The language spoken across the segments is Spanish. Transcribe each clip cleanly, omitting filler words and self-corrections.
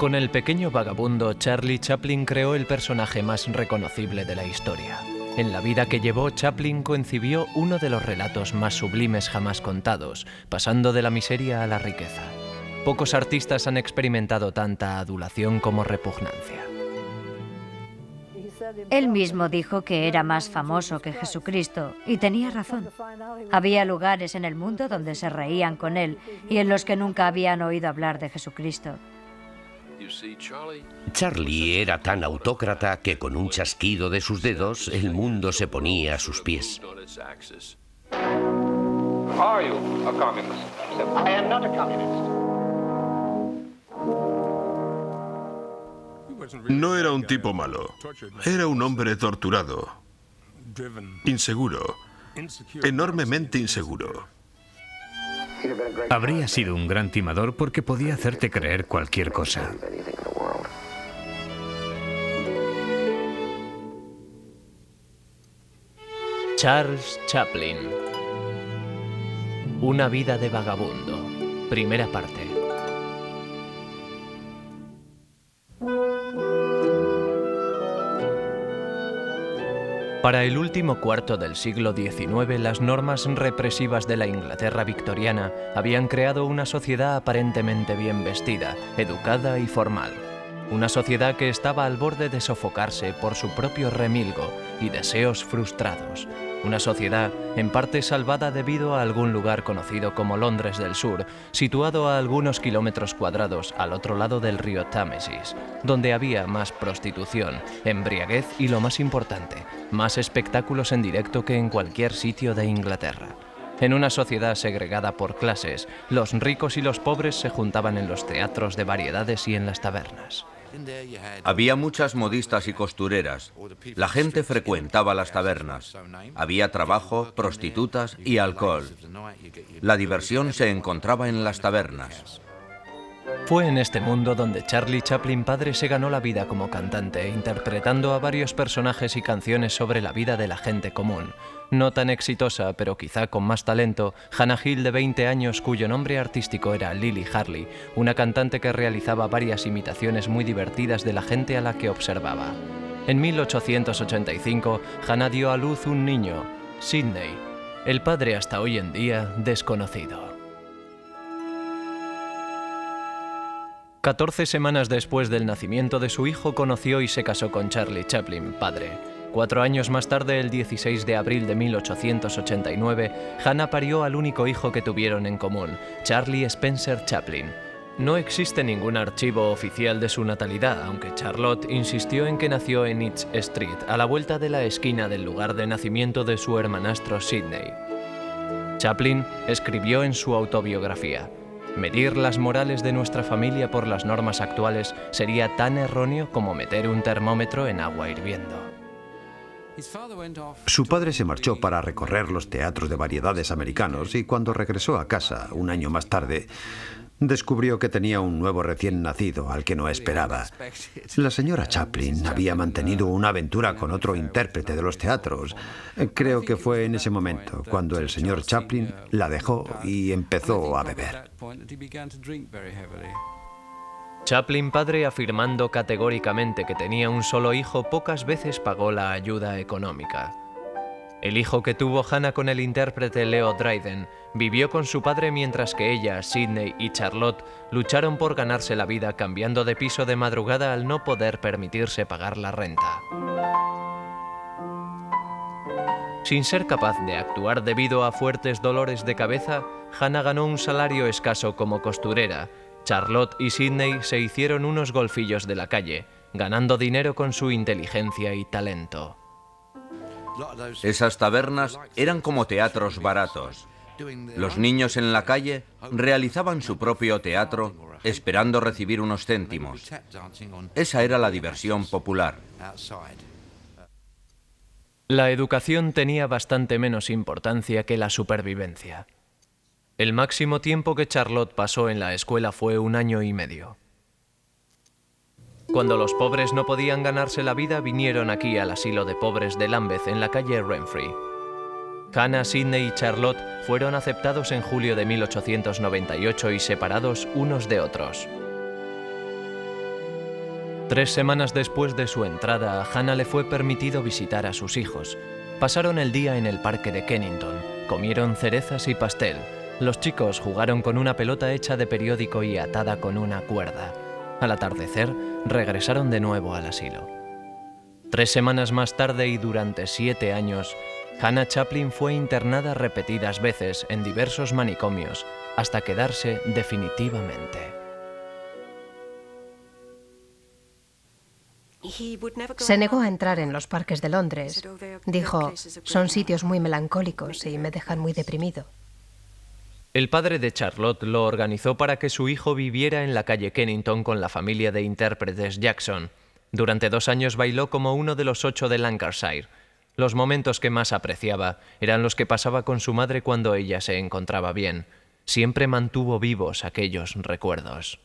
Con El pequeño vagabundo, Charlie Chaplin creó el personaje más reconocible de la historia. En la vida que llevó, Chaplin concibió uno de los relatos más sublimes jamás contados, pasando de la miseria a la riqueza. Pocos artistas han experimentado tanta adulación como repugnancia. Él mismo dijo que era más famoso que Jesucristo, y tenía razón. Había lugares en el mundo donde se reían con él y en los que nunca habían oído hablar de Jesucristo. Charlie era tan autócrata que con un chasquido de sus dedos el mundo se ponía a sus pies. No era un tipo malo. Era un hombre torturado, inseguro, enormemente inseguro. Habría sido un gran timador porque podía hacerte creer cualquier cosa. Charles Chaplin. Una vida de vagabundo. Primera parte. Para el último cuarto del siglo XIX, las normas represivas de la Inglaterra victoriana habían creado una sociedad aparentemente bien vestida, educada y formal. Una sociedad que estaba al borde de sofocarse por su propio remilgo y deseos frustrados. Una sociedad en parte salvada debido a algún lugar conocido como Londres del Sur, situado a algunos kilómetros cuadrados al otro lado del río Támesis, donde había más prostitución, embriaguez y, lo más importante, más espectáculos en directo que en cualquier sitio de Inglaterra. En una sociedad segregada por clases, los ricos y los pobres se juntaban en los teatros de variedades y en las tabernas. Había muchas modistas y costureras. La gente frecuentaba las tabernas. Había trabajo, prostitutas y alcohol. La diversión se encontraba en las tabernas. Fue en este mundo donde Charlie Chaplin padre se ganó la vida como cantante, interpretando a varios personajes y canciones sobre la vida de la gente común. No tan exitosa, pero quizá con más talento, Hannah Hill, de 20 años, cuyo nombre artístico era Lily Harley, una cantante que realizaba varias imitaciones muy divertidas de la gente a la que observaba. En 1885, Hannah dio a luz un niño, Sidney, el padre hasta hoy en día desconocido. 14 semanas después del nacimiento de su hijo, conoció y se casó con Charlie Chaplin, padre. 4 años más tarde, el 16 de abril de 1889, Hannah parió al único hijo que tuvieron en común, Charlie Spencer Chaplin. No existe ningún archivo oficial de su natalidad, aunque Charlotte insistió en que nació en East Street, a la vuelta de la esquina del lugar de nacimiento de su hermanastro Sidney. Chaplin escribió en su autobiografía: medir las morales de nuestra familia por las normas actuales sería tan erróneo como meter un termómetro en agua hirviendo. Su padre se marchó para recorrer los teatros de variedades americanos y cuando regresó a casa, un año más tarde, descubrió que tenía un nuevo recién nacido al que no esperaba. La señora Chaplin había mantenido una aventura con otro intérprete de los teatros. Creo que fue en ese momento cuando el señor Chaplin la dejó y empezó a beber. Chaplin padre, afirmando categóricamente que tenía un solo hijo, pocas veces pagó la ayuda económica. El hijo que tuvo Hannah con el intérprete Leo Dryden vivió con su padre mientras que ella, Sidney y Charlotte lucharon por ganarse la vida cambiando de piso de madrugada al no poder permitirse pagar la renta. Sin ser capaz de actuar debido a fuertes dolores de cabeza, Hannah ganó un salario escaso como costurera. Charlotte y Sidney se hicieron unos golfillos de la calle, ganando dinero con su inteligencia y talento. Esas tabernas eran como teatros baratos. Los niños en la calle realizaban su propio teatro esperando recibir unos céntimos. Esa era la diversión popular. La educación tenía bastante menos importancia que la supervivencia. El máximo tiempo que Charlotte pasó en la escuela fue 1 año y medio. Cuando los pobres no podían ganarse la vida, vinieron aquí al asilo de pobres de Lambeth, en la calle Renfrey. Hannah, Sidney y Charlotte fueron aceptados en julio de 1898 y separados unos de otros. 3 semanas después de su entrada, a Hannah le fue permitido visitar a sus hijos. Pasaron el día en el parque de Kennington, comieron cerezas y pastel. Los chicos jugaron con una pelota hecha de periódico y atada con una cuerda. Al atardecer, regresaron de nuevo al asilo. 3 semanas más tarde y durante 7 años, Hannah Chaplin fue internada repetidas veces en diversos manicomios hasta quedarse definitivamente. Se negó a entrar en los parques de Londres. Dijo, son sitios muy melancólicos y me dejan muy deprimido. El padre de Charlotte lo organizó para que su hijo viviera en la calle Kennington con la familia de intérpretes Jackson. Durante 2 años bailó como uno de los 8 de Lancashire. Los momentos que más apreciaba eran los que pasaba con su madre cuando ella se encontraba bien. Siempre mantuvo vivos aquellos recuerdos.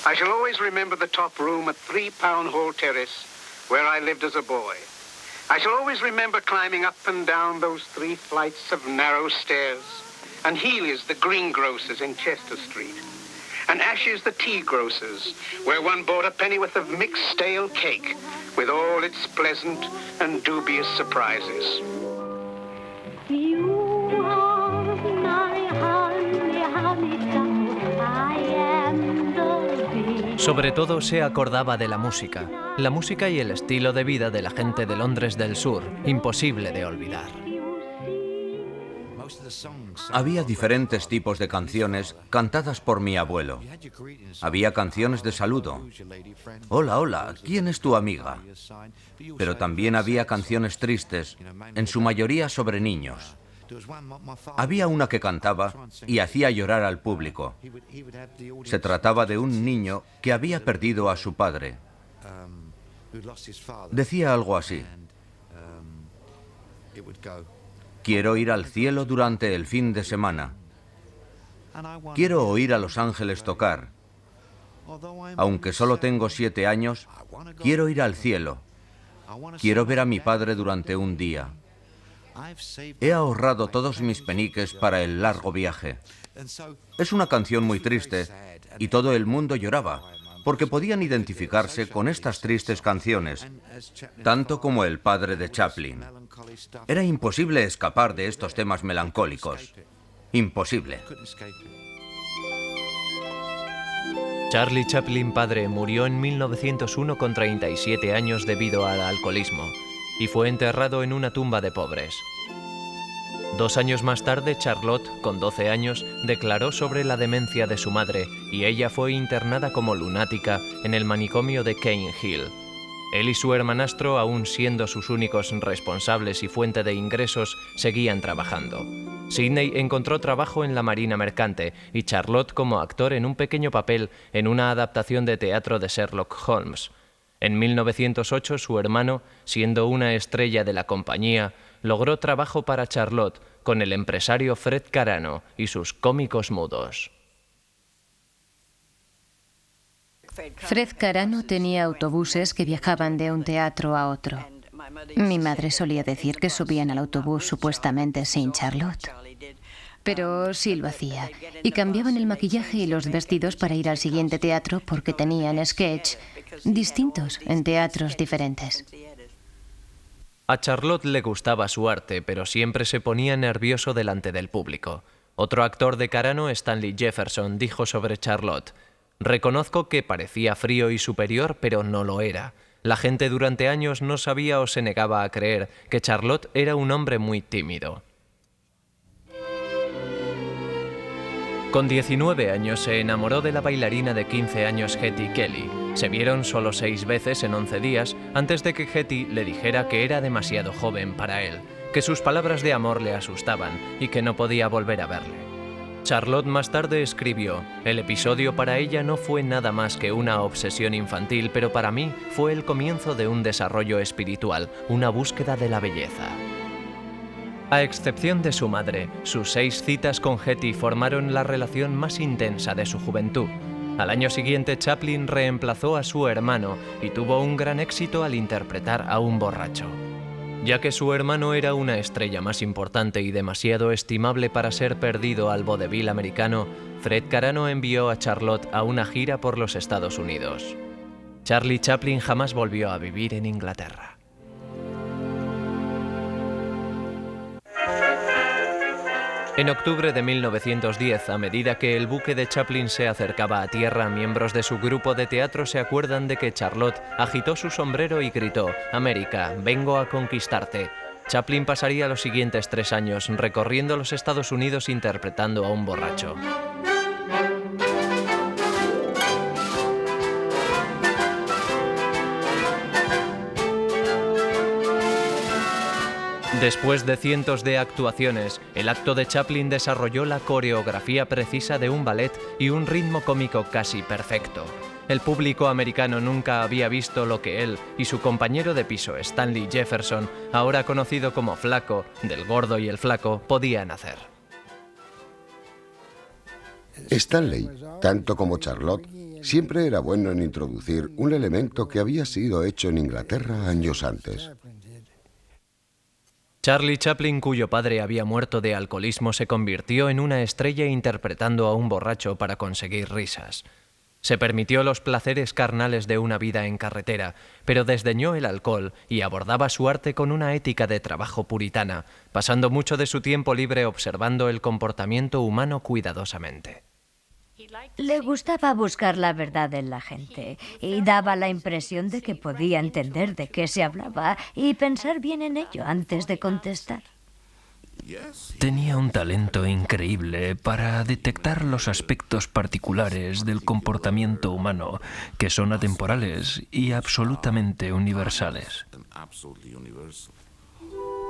I shall always remember the top room at 3 Pound Hall Terrace, where I lived as a boy. I shall always remember climbing up and down those 3 flights of narrow stairs, and Healy's, the greengrocers in Chester Street, and Ash's, the tea grocers, where one bought a pennyworth of mixed stale cake, with all its pleasant and dubious surprises. You are my honey, honeysuckle, I am the bee. Sobre todo se acordaba de la música y el estilo de vida de la gente de Londres del Sur, imposible de olvidar. Había diferentes tipos de canciones cantadas por mi abuelo. Había canciones de saludo. Hola, hola, ¿quién es tu amiga? Pero también había canciones tristes, en su mayoría sobre niños. Había una que cantaba y hacía llorar al público. Se trataba de un niño que había perdido a su padre. Decía algo así: quiero ir al cielo durante el fin de semana. Quiero oír a los ángeles tocar. Aunque solo tengo 7 años, quiero ir al cielo. Quiero ver a mi padre durante un día. He ahorrado todos mis peniques para el largo viaje. Es una canción muy triste y todo el mundo lloraba, porque podían identificarse con estas tristes canciones, tanto como el padre de Chaplin. Era imposible escapar de estos temas melancólicos. Imposible. Charlie Chaplin padre murió en 1901 con 37 años debido al alcoholismo y fue enterrado en una tumba de pobres. 2 años más tarde, Charlotte, con 12 años, declaró sobre la demencia de su madre y ella fue internada como lunática en el manicomio de Cane Hill. Él y su hermanastro, aún siendo sus únicos responsables y fuente de ingresos, seguían trabajando. Sidney encontró trabajo en la Marina Mercante y Charlotte como actor en un pequeño papel en una adaptación de teatro de Sherlock Holmes. En 1908, su hermano, siendo una estrella de la compañía, logró trabajo para Charlotte con el empresario Fred Carano y sus cómicos mudos. Fred Carano tenía autobuses que viajaban de un teatro a otro. Mi madre solía decir que subían al autobús supuestamente sin Charlotte. Pero sí lo hacía. Y cambiaban el maquillaje y los vestidos para ir al siguiente teatro porque tenían sketch distintos en teatros diferentes. A Charlotte le gustaba su arte, pero siempre se ponía nervioso delante del público. Otro actor de Carano, Stanley Jefferson, dijo sobre Charlotte: reconozco que parecía frío y superior, pero no lo era. La gente durante años no sabía o se negaba a creer que Charlotte era un hombre muy tímido. Con 19 años se enamoró de la bailarina de 15 años Hetty Kelly. Se vieron solo 6 veces en 11 días antes de que Hetty le dijera que era demasiado joven para él, que sus palabras de amor le asustaban y que no podía volver a verle. Charlotte más tarde escribió: el episodio para ella no fue nada más que una obsesión infantil, pero para mí fue el comienzo de un desarrollo espiritual, una búsqueda de la belleza. A excepción de su madre, sus 6 citas con Hetty formaron la relación más intensa de su juventud. Al año siguiente, Chaplin reemplazó a su hermano y tuvo un gran éxito al interpretar a un borracho. Ya que su hermano era una estrella más importante y demasiado estimable para ser perdido al vodevil americano, Fred Carano envió a Charlotte a una gira por los Estados Unidos. Charlie Chaplin jamás volvió a vivir en Inglaterra. En octubre de 1910, a medida que el buque de Chaplin se acercaba a tierra, miembros de su grupo de teatro se acuerdan de que Charlotte agitó su sombrero y gritó: «América, vengo a conquistarte». Chaplin pasaría los siguientes 3 años recorriendo los Estados Unidos interpretando a un borracho. Después de cientos de actuaciones, el acto de Chaplin desarrolló la coreografía precisa de un ballet y un ritmo cómico casi perfecto. El público americano nunca había visto lo que él y su compañero de piso, Stanley Jefferson, ahora conocido como Flaco, del Gordo y el Flaco, podían hacer. Stanley, tanto como Charlotte, siempre era bueno en introducir un elemento que había sido hecho en Inglaterra años antes. Charlie Chaplin, cuyo padre había muerto de alcoholismo, se convirtió en una estrella interpretando a un borracho para conseguir risas. Se permitió los placeres carnales de una vida en carretera, pero desdeñó el alcohol y abordaba su arte con una ética de trabajo puritana, pasando mucho de su tiempo libre observando el comportamiento humano cuidadosamente. Le gustaba buscar la verdad en la gente y daba la impresión de que podía entender de qué se hablaba y pensar bien en ello antes de contestar. Tenía un talento increíble para detectar los aspectos particulares del comportamiento humano que son atemporales y absolutamente universales.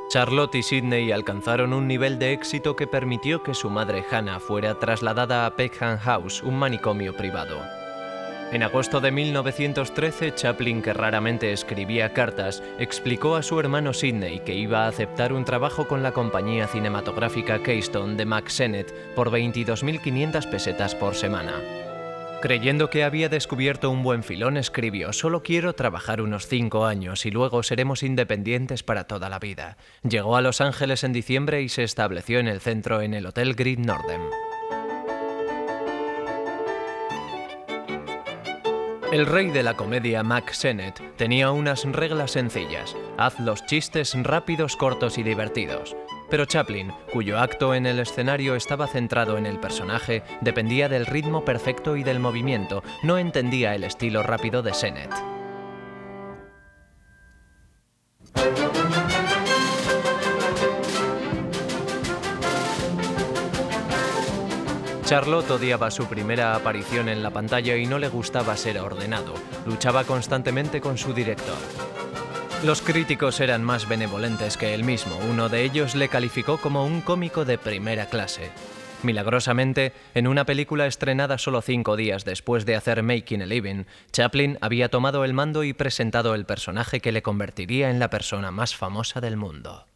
Charlotte y Sidney alcanzaron un nivel de éxito que permitió que su madre Hannah fuera trasladada a Peckham House, un manicomio privado. En agosto de 1913, Chaplin, que raramente escribía cartas, explicó a su hermano Sidney que iba a aceptar un trabajo con la compañía cinematográfica Keystone de Mack Sennett por 22.500 pesetas por semana. Creyendo que había descubierto un buen filón, escribió: «Solo quiero trabajar unos 5 años y luego seremos independientes para toda la vida». Llegó a Los Ángeles en diciembre y se estableció en el centro en el Hotel Great Northern. El rey de la comedia, Mack Sennett, tenía unas reglas sencillas: haz los chistes rápidos, cortos y divertidos. Pero Chaplin, cuyo acto en el escenario estaba centrado en el personaje, dependía del ritmo perfecto y del movimiento, no entendía el estilo rápido de Sennett. Charlotte odiaba su primera aparición en la pantalla y no le gustaba ser ordenado. Luchaba constantemente con su director. Los críticos eran más benevolentes que él mismo. Uno de ellos le calificó como un cómico de primera clase. Milagrosamente, en una película estrenada solo 5 días después de hacer Making a Living, Chaplin había tomado el mando y presentado el personaje que le convertiría en la persona más famosa del mundo.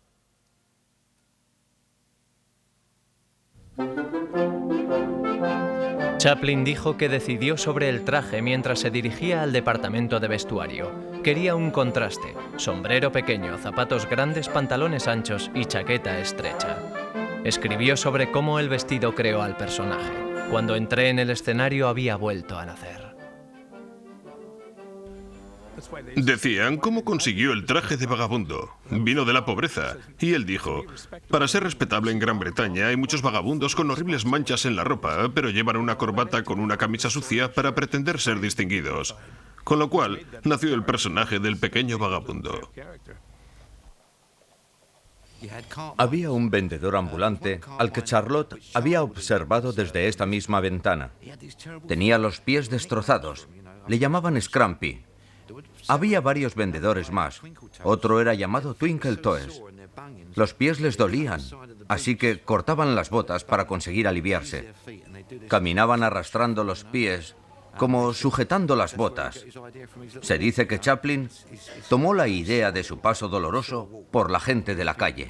Chaplin dijo que decidió sobre el traje mientras se dirigía al departamento de vestuario. Quería un contraste: sombrero pequeño, zapatos grandes, pantalones anchos y chaqueta estrecha. Escribió sobre cómo el vestido creó al personaje. Cuando entré en el escenario había vuelto a nacer. Decían: ¿cómo consiguió el traje de vagabundo? Vino de la pobreza. Y él dijo: para ser respetable en Gran Bretaña hay muchos vagabundos con horribles manchas en la ropa, pero llevan una corbata con una camisa sucia para pretender ser distinguidos. Con lo cual nació el personaje del pequeño vagabundo. Había un vendedor ambulante al que Charlotte había observado desde esta misma ventana. Tenía los pies destrozados. Le llamaban Scrumpy. Había varios vendedores más. Otro era llamado Twinkle Toes. Los pies les dolían, así que cortaban las botas para conseguir aliviarse. Caminaban arrastrando los pies, como sujetando las botas. Se dice que Chaplin tomó la idea de su paso doloroso por la gente de la calle.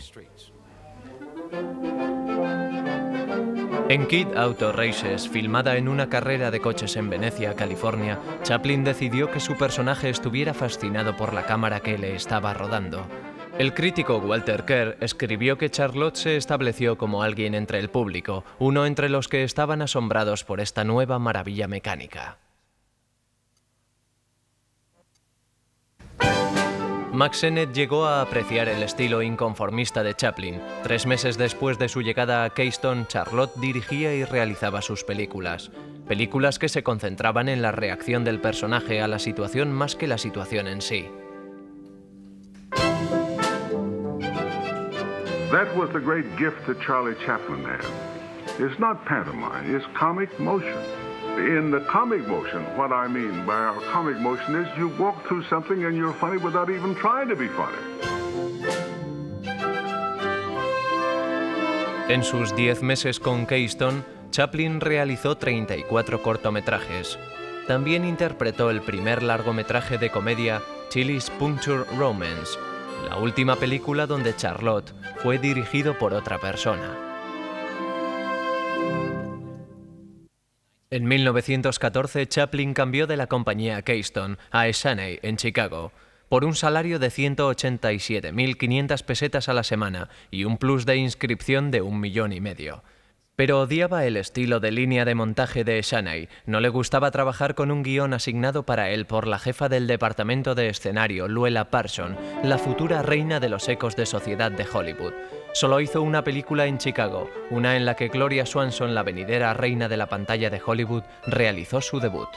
En Kid Auto Races, filmada en una carrera de coches en Venecia, California, Chaplin decidió que su personaje estuviera fascinado por la cámara que le estaba rodando. El crítico Walter Kerr escribió que Charlotte se estableció como alguien entre el público, uno entre los que estaban asombrados por esta nueva maravilla mecánica. Mack Sennett llegó a apreciar el estilo inconformista de Chaplin. 3 meses después de su llegada a Keystone, Charlotte dirigía y realizaba sus películas. Películas que se concentraban en la reacción del personaje a la situación más que la situación en sí. That was the great gift that Charlie Chaplin had. It's not pantomime, it's comic motion. In the comic motion, what I mean by our comic motion is you walk through something and you're funny without even trying to be funny. En sus 10 meses con Keystone, Chaplin realizó 34 cortometrajes. También interpretó el primer largometraje de comedia Chili's Puncture Romance, la última película donde Charlotte fue dirigido por otra persona. En 1914, Chaplin cambió de la compañía Keystone a Essanay, en Chicago, por un salario de 187.500 pesetas a la semana y un plus de inscripción de 1,5 millones. Pero odiaba el estilo de línea de montaje de Essanay. No le gustaba trabajar con un guión asignado para él por la jefa del departamento de escenario, Luella Parson, la futura reina de los ecos de sociedad de Hollywood. Solo hizo una película en Chicago, una en la que Gloria Swanson, la venidera reina de la pantalla de Hollywood, realizó su debut.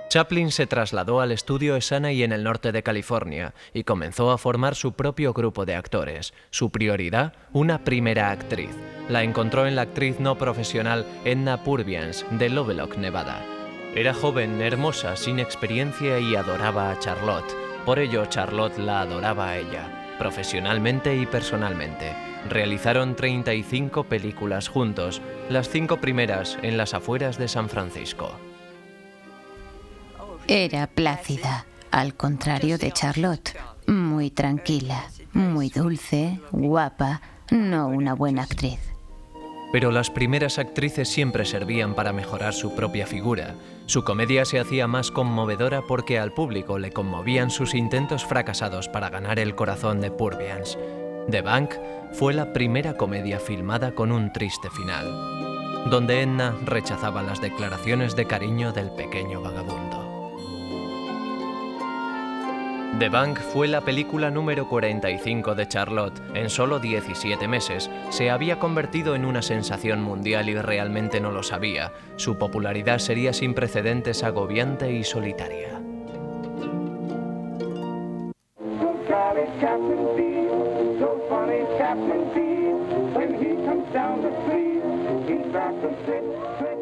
Chaplin se trasladó al estudio Essanay en el norte de California y comenzó a formar su propio grupo de actores. Su prioridad, una primera actriz. La encontró en la actriz no profesional Edna Purviance, de Lovelock, Nevada. Era joven, hermosa, sin experiencia y adoraba a Charlotte. Por ello, Charlotte la adoraba a ella, profesionalmente y personalmente. Realizaron 35 películas juntos, las 5 primeras en las afueras de San Francisco. Era plácida, al contrario de Charlotte, muy tranquila, muy dulce, guapa, no una buena actriz. Pero las primeras actrices siempre servían para mejorar su propia figura. Su comedia se hacía más conmovedora porque al público le conmovían sus intentos fracasados para ganar el corazón de Purviance. The Bank fue la primera comedia filmada con un triste final, donde Edna rechazaba las declaraciones de cariño del pequeño vagabundo. The Bank fue la película número 45 de Charlotte. En solo 17 meses se había convertido en una sensación mundial y realmente no lo sabía. Su popularidad sería sin precedentes, agobiante y solitaria.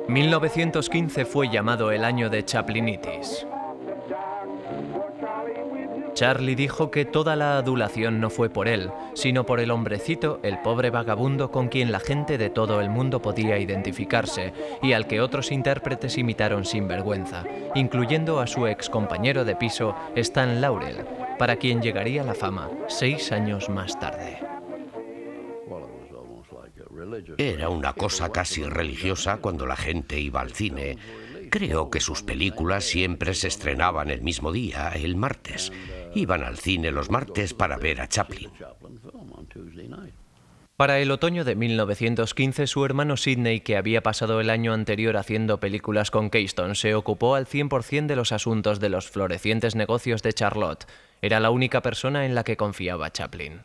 ...1915 fue llamado el año de Chaplinitis. Charlie dijo que toda la adulación no fue por él, sino por el hombrecito, el pobre vagabundo con quien la gente de todo el mundo podía identificarse y al que otros intérpretes imitaron sin vergüenza, incluyendo a su excompañero de piso, Stan Laurel, para quien llegaría la fama 6 años más tarde. Era una cosa casi religiosa cuando la gente iba al cine. Creo que sus películas siempre se estrenaban el mismo día, el martes. Iban al cine los martes para ver a Chaplin. Para el otoño de 1915, su hermano Sidney, que había pasado el año anterior haciendo películas con Keystone, se ocupó al 100% de los asuntos de los florecientes negocios de Charlotte. Era la única persona en la que confiaba Chaplin.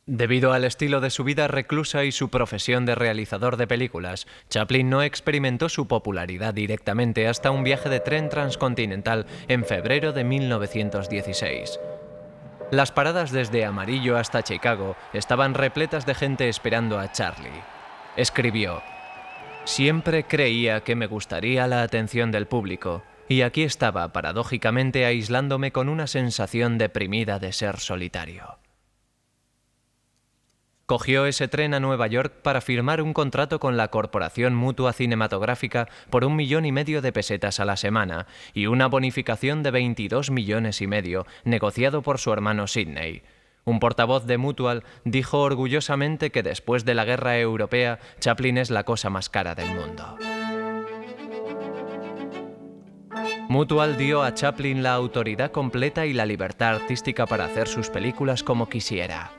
Debido al estilo de su vida reclusa y su profesión de realizador de películas, Chaplin no experimentó su popularidad directamente hasta un viaje de tren transcontinental en febrero de 1916. Las paradas desde Amarillo hasta Chicago estaban repletas de gente esperando a Charlie. Escribió: «Siempre creía que me gustaría la atención del público, y aquí estaba, paradójicamente, aislándome con una sensación deprimida de ser solitario». Cogió ese tren a Nueva York para firmar un contrato con la Corporación Mutua Cinematográfica por 1,5 millones de pesetas a la semana y una bonificación de 22,5 millones, negociado por su hermano Sidney. Un portavoz de Mutual dijo orgullosamente que después de la guerra europea, Chaplin es la cosa más cara del mundo. Mutual dio a Chaplin la autoridad completa y la libertad artística para hacer sus películas como quisiera.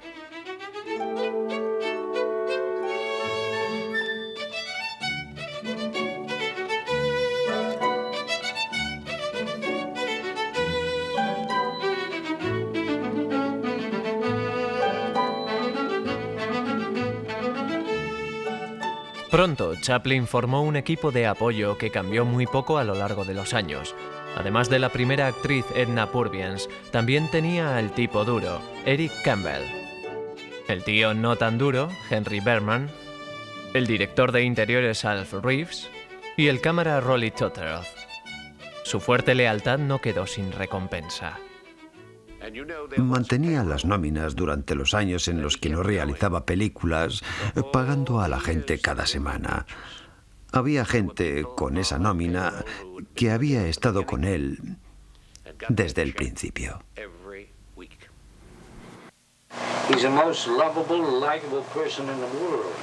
Pronto, Chaplin formó un equipo de apoyo que cambió muy poco a lo largo de los años. Además de la primera actriz Edna Purviance, también tenía al tipo duro, Eric Campbell, el tío no tan duro, Henry Berman, el director de interiores Alf Reeves y el cámara Rolly Totteroth. Su fuerte lealtad no quedó sin recompensa. Mantenía las nóminas durante los años en los que no realizaba películas, pagando a la gente cada semana. Había gente con esa nómina que había estado con él desde el principio. He's the most lovable, likable person in the world.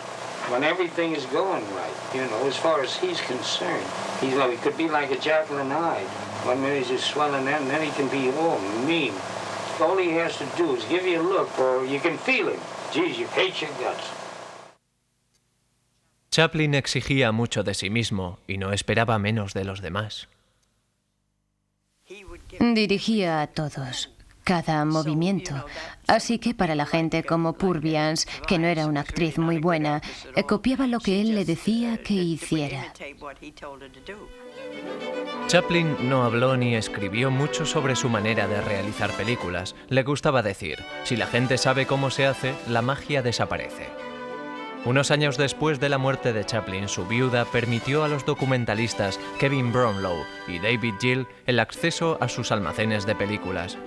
When everything is going right, you know, as far as he's concerned. He could be like a Jekyll and Hyde. One minute he's swelling and then he can be mean. All he has to do is give you a look or you can feel him. Geez, you hate your guts. Chaplin exigía mucho de sí mismo y no esperaba menos de los demás. Dirigía a todos, cada movimiento. Así que para la gente como Purviance, que no era una actriz muy buena, copiaba lo que él le decía que hiciera. Chaplin no habló ni escribió mucho sobre su manera de realizar películas. Le gustaba decir, si la gente sabe cómo se hace, la magia desaparece. Unos años después de la muerte de Chaplin, su viuda permitió a los documentalistas Kevin Brownlow y David Gill el acceso a sus almacenes de películas.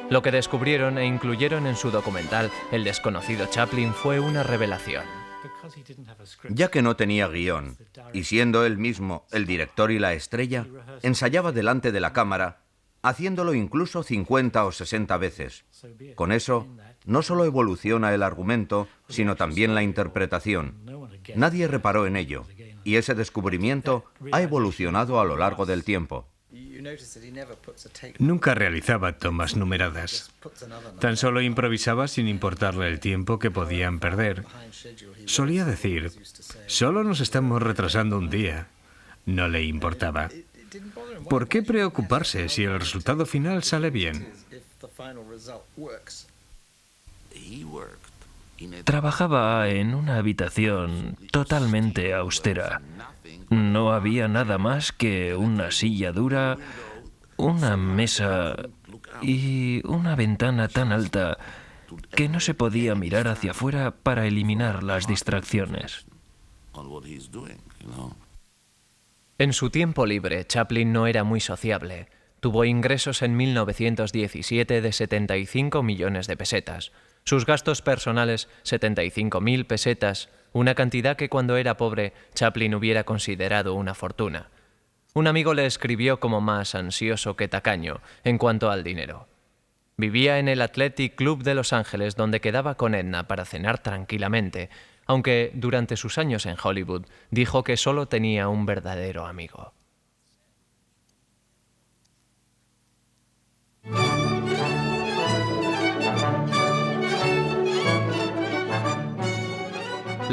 Lo que descubrieron e incluyeron en su documental El desconocido Chaplin fue una revelación. Ya que no tenía guión, y siendo él mismo el director y la estrella, ensayaba delante de la cámara, haciéndolo incluso 50 o 60 veces. Con eso, no solo evoluciona el argumento, sino también la interpretación. Nadie reparó en ello, y ese descubrimiento ha evolucionado a lo largo del tiempo. Nunca realizaba tomas numeradas. Tan solo improvisaba sin importarle el tiempo que podían perder. Solía decir, solo nos estamos retrasando un día. No le importaba. ¿Por qué preocuparse si el resultado final sale bien? Trabajaba en una habitación totalmente austera. No había nada más que una silla dura, una mesa y una ventana tan alta que no se podía mirar hacia afuera para eliminar las distracciones. En su tiempo libre, Chaplin no era muy sociable. Tuvo ingresos en 1917 de 75 millones de pesetas. Sus gastos personales, 75.000 pesetas, una cantidad que cuando era pobre, Chaplin hubiera considerado una fortuna. Un amigo le escribió como más ansioso que tacaño en cuanto al dinero. Vivía en el Athletic Club de Los Ángeles, donde quedaba con Edna para cenar tranquilamente, aunque durante sus años en Hollywood dijo que solo tenía un verdadero amigo.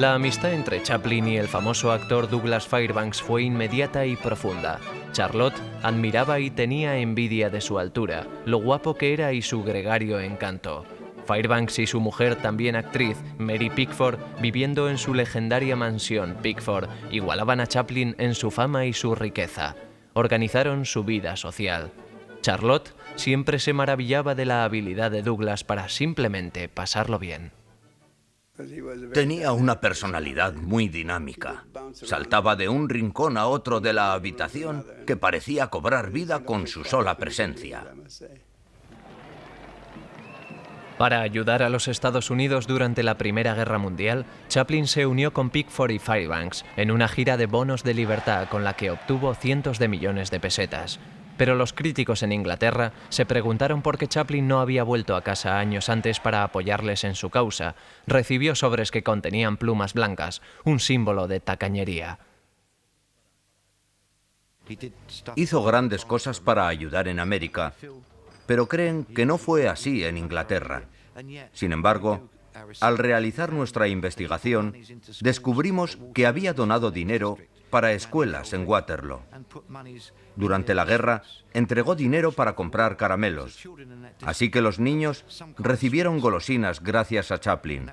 La amistad entre Chaplin y el famoso actor Douglas Fairbanks fue inmediata y profunda. Charlotte admiraba y tenía envidia de su altura, lo guapo que era y su gregario encanto. Fairbanks y su mujer, también actriz, Mary Pickford, viviendo en su legendaria mansión Pickford, igualaban a Chaplin en su fama y su riqueza. Organizaron su vida social. Charlotte siempre se maravillaba de la habilidad de Douglas para simplemente pasarlo bien. Tenía una personalidad muy dinámica. Saltaba de un rincón a otro de la habitación que parecía cobrar vida con su sola presencia. Para ayudar a los Estados Unidos durante la Primera Guerra Mundial, Chaplin se unió con Pickford y Fairbanks en una gira de bonos de libertad con la que obtuvo cientos de millones de pesetas. Pero los críticos en Inglaterra se preguntaron por qué Chaplin no había vuelto a casa años antes para apoyarles en su causa. Recibió sobres que contenían plumas blancas, un símbolo de tacañería. Hizo grandes cosas para ayudar en América, pero creen que no fue así en Inglaterra. Sin embargo, al realizar nuestra investigación, descubrimos que había donado dinero para escuelas en Waterloo. Durante la guerra, entregó dinero para comprar caramelos. Así que los niños recibieron golosinas gracias a Chaplin.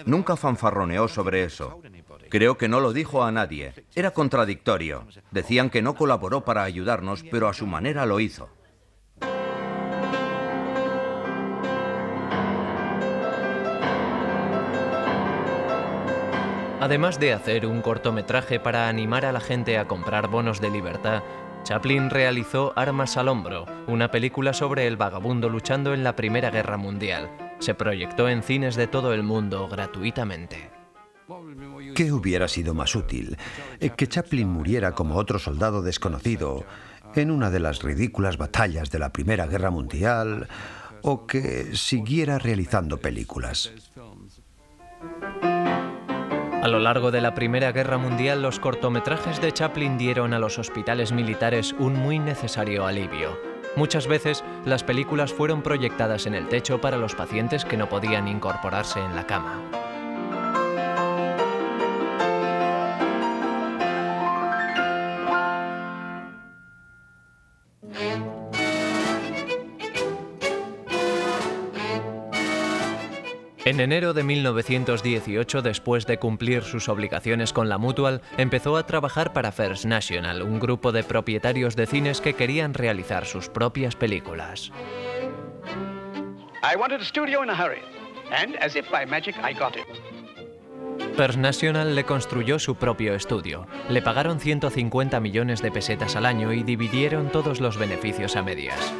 Nunca fanfarroneó sobre eso. Creo que no lo dijo a nadie. Era contradictorio. Decían que no colaboró para ayudarnos, pero a su manera lo hizo. Además de hacer un cortometraje para animar a la gente a comprar bonos de libertad, Chaplin realizó Armas al hombro, una película sobre el vagabundo luchando en la Primera Guerra Mundial. Se proyectó en cines de todo el mundo gratuitamente. ¿Qué hubiera sido más útil? ¿Que Chaplin muriera como otro soldado desconocido en una de las ridículas batallas de la Primera Guerra Mundial o que siguiera realizando películas? A lo largo de la Primera Guerra Mundial, los cortometrajes de Chaplin dieron a los hospitales militares un muy necesario alivio. Muchas veces, las películas fueron proyectadas en el techo para los pacientes que no podían incorporarse en la cama. En enero de 1918, después de cumplir sus obligaciones con la Mutual, empezó a trabajar para First National, un grupo de propietarios de cines que querían realizar sus propias películas. I wanted a studio in a hurry, and as if by magic I got it. First National le construyó su propio estudio. Le pagaron 150 millones de pesetas al año y dividieron todos los beneficios a medias.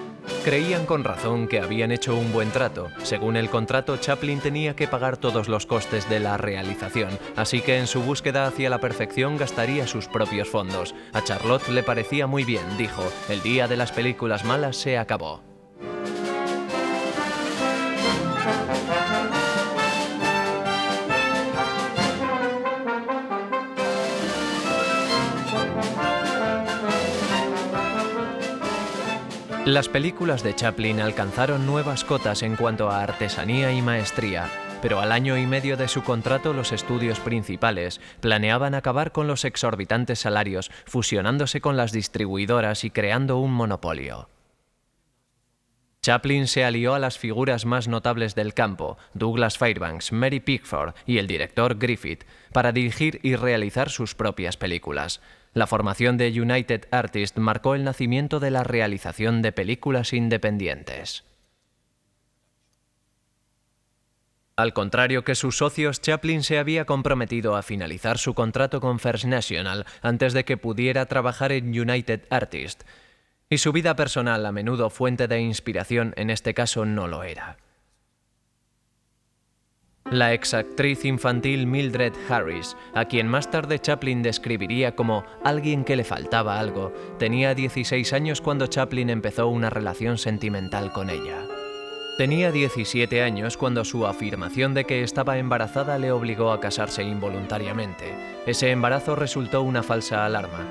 Creían con razón que habían hecho un buen trato. Según el contrato, Chaplin tenía que pagar todos los costes de la realización, así que en su búsqueda hacia la perfección gastaría sus propios fondos. A Charlotte le parecía muy bien, dijo, el día de las películas malas se acabó. Las películas de Chaplin alcanzaron nuevas cotas en cuanto a artesanía y maestría, pero al año y medio de su contrato los estudios principales planeaban acabar con los exorbitantes salarios, fusionándose con las distribuidoras y creando un monopolio. Chaplin se alió a las figuras más notables del campo, Douglas Fairbanks, Mary Pickford y el director Griffith, para dirigir y realizar sus propias películas. La formación de United Artists marcó el nacimiento de la realización de películas independientes. Al contrario que sus socios, Chaplin se había comprometido a finalizar su contrato con First National antes de que pudiera trabajar en United Artists, y su vida personal, a menudo fuente de inspiración, en este caso no lo era. La exactriz infantil Mildred Harris, a quien más tarde Chaplin describiría como alguien que le faltaba algo, tenía 16 años cuando Chaplin empezó una relación sentimental con ella. Tenía 17 años cuando su afirmación de que estaba embarazada le obligó a casarse involuntariamente. Ese embarazo resultó una falsa alarma.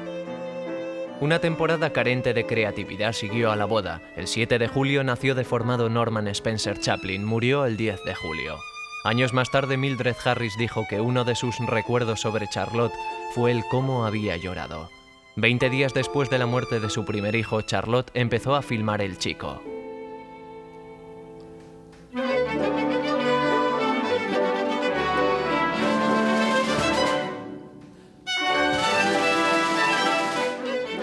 Una temporada carente de creatividad siguió a la boda. El 7 de julio nació deformado Norman Spencer Chaplin, murió el 10 de julio. Años más tarde, Mildred Harris dijo que uno de sus recuerdos sobre Charlotte fue el cómo había llorado. 20 días después de la muerte de su primer hijo, Charlotte empezó a filmar El Chico.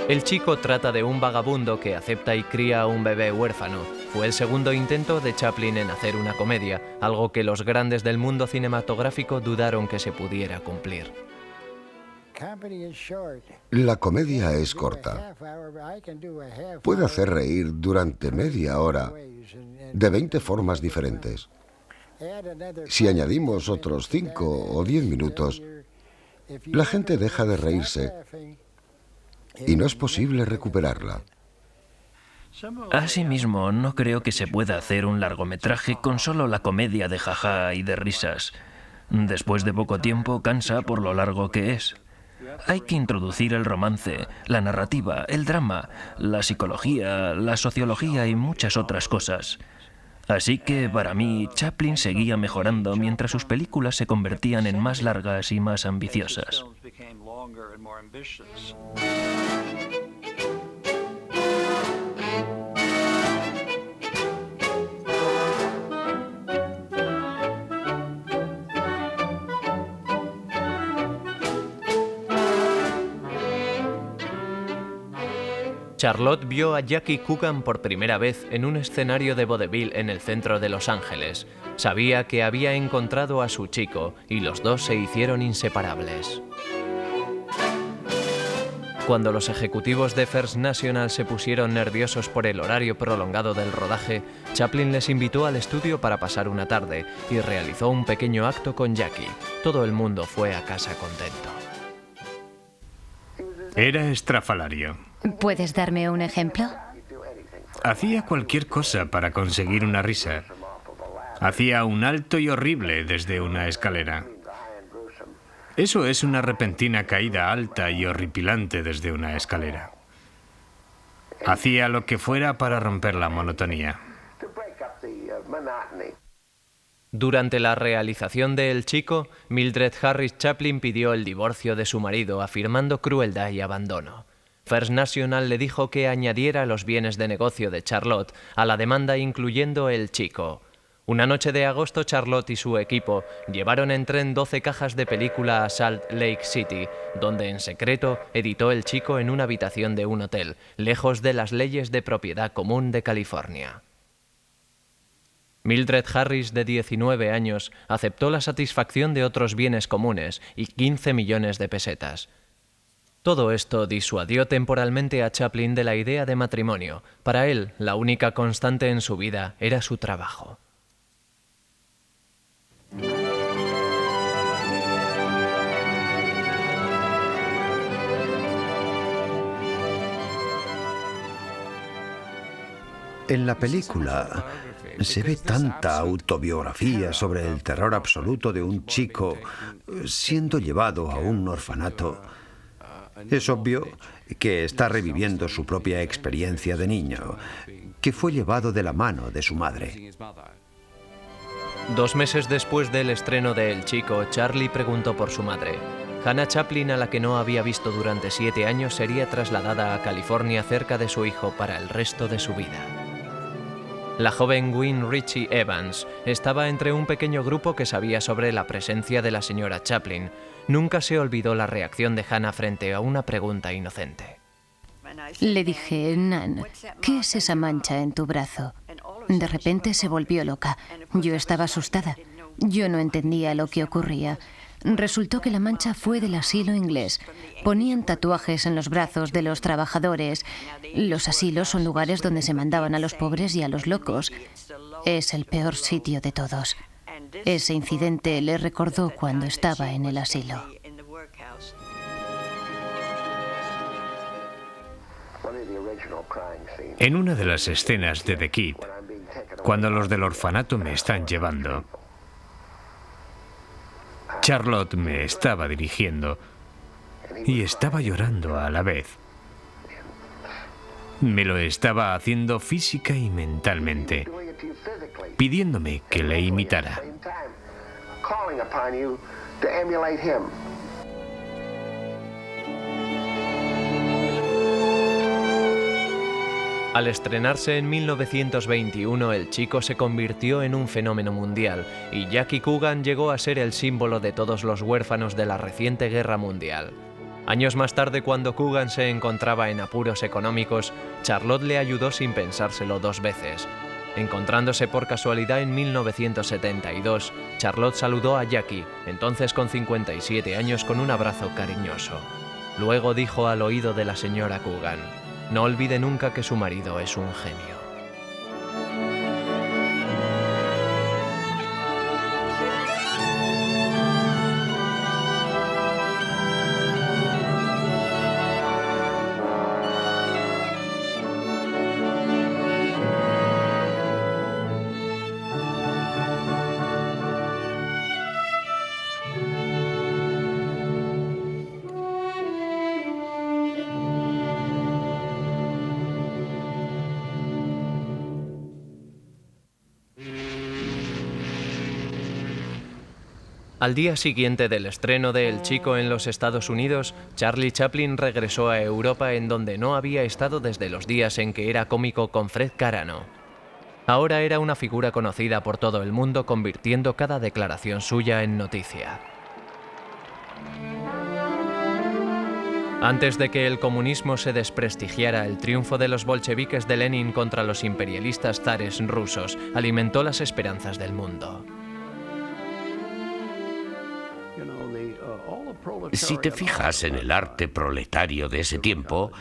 El Chico trata de un vagabundo que acepta y cría a un bebé huérfano. Fue el segundo intento de Chaplin en hacer una comedia, algo que los grandes del mundo cinematográfico dudaron que se pudiera cumplir. La comedia es corta. Puede hacer reír durante media hora de 20 formas diferentes. Si añadimos otros 5 o 10 minutos, la gente deja de reírse y no es posible recuperarla. Asimismo, no creo que se pueda hacer un largometraje con solo la comedia de jaja y de risas. Después de poco tiempo cansa por lo largo que es. Hay que introducir el romance, la narrativa, el drama, la psicología, la sociología y muchas otras cosas. Así que, para mí, Chaplin seguía mejorando mientras sus películas se convertían en más largas y más ambiciosas. Charlotte vio a Jackie Coogan por primera vez en un escenario de vodevil en el centro de Los Ángeles. Sabía que había encontrado a su chico y los dos se hicieron inseparables. Cuando los ejecutivos de First National se pusieron nerviosos por el horario prolongado del rodaje, Chaplin les invitó al estudio para pasar una tarde y realizó un pequeño acto con Jackie. Todo el mundo fue a casa contento. Era estrafalario. ¿Puedes darme un ejemplo? Hacía cualquier cosa para conseguir una risa. Hacía un alto y horrible desde una escalera. Eso es una repentina caída alta y horripilante desde una escalera. Hacía lo que fuera para romper la monotonía. Durante la realización de El Chico, Mildred Harris Chaplin pidió el divorcio de su marido, afirmando crueldad y abandono. First National le dijo que añadiera los bienes de negocio de Charlotte a la demanda, incluyendo El Chico. Una noche de agosto, Charlotte y su equipo llevaron en tren 12 cajas de película a Salt Lake City, donde en secreto editó El Chico en una habitación de un hotel, lejos de las leyes de propiedad común de California. Mildred Harris, de 19 años, aceptó la satisfacción de otros bienes comunes y 15 millones de pesetas. Todo esto disuadió temporalmente a Chaplin de la idea de matrimonio. Para él, la única constante en su vida era su trabajo. En la película se ve tanta autobiografía sobre el terror absoluto de un chico siendo llevado a un orfanato. Es obvio que está reviviendo su propia experiencia de niño, que fue llevado de la mano de su madre. 2 meses después del estreno de El Chico, Charlie preguntó por su madre. Hannah Chaplin, a la que no había visto durante 7 años, sería trasladada a California cerca de su hijo para el resto de su vida. La joven Gwen Ritchie Evans estaba entre un pequeño grupo que sabía sobre la presencia de la señora Chaplin. Nunca se olvidó la reacción de Hannah frente a una pregunta inocente. Le dije, Nan, ¿qué es esa mancha en tu brazo? De repente se volvió loca. Yo estaba asustada. Yo no entendía lo que ocurría. Resultó que la mancha fue del asilo inglés. Ponían tatuajes en los brazos de los trabajadores. Los asilos son lugares donde se mandaban a los pobres y a los locos. Es el peor sitio de todos. Ese incidente le recordó cuando estaba en el asilo. En una de las escenas de The Kid, cuando los del orfanato me están llevando, Charlotte me estaba dirigiendo y estaba llorando a la vez. Me lo estaba haciendo física y mentalmente, pidiéndome que le imitara. Al estrenarse en 1921, El Chico se convirtió en un fenómeno mundial y Jackie Coogan llegó a ser el símbolo de todos los huérfanos de la reciente guerra mundial. Años más tarde, cuando Coogan se encontraba en apuros económicos, Charlotte le ayudó sin pensárselo 2 veces. Encontrándose por casualidad en 1972, Charlotte saludó a Jackie, entonces con 57 años, con un abrazo cariñoso. Luego dijo al oído de la señora Coogan: no olvide nunca que su marido es un genio. Al día siguiente del estreno de El Chico en los Estados Unidos, Charlie Chaplin regresó a Europa, en donde no había estado desde los días en que era cómico con Fred Carano. Ahora era una figura conocida por todo el mundo, convirtiendo cada declaración suya en noticia. Antes de que el comunismo se desprestigiara, el triunfo de los bolcheviques de Lenin contra los imperialistas zares rusos alimentó las esperanzas del mundo. Si te fijas en el arte proletario de ese tiempo,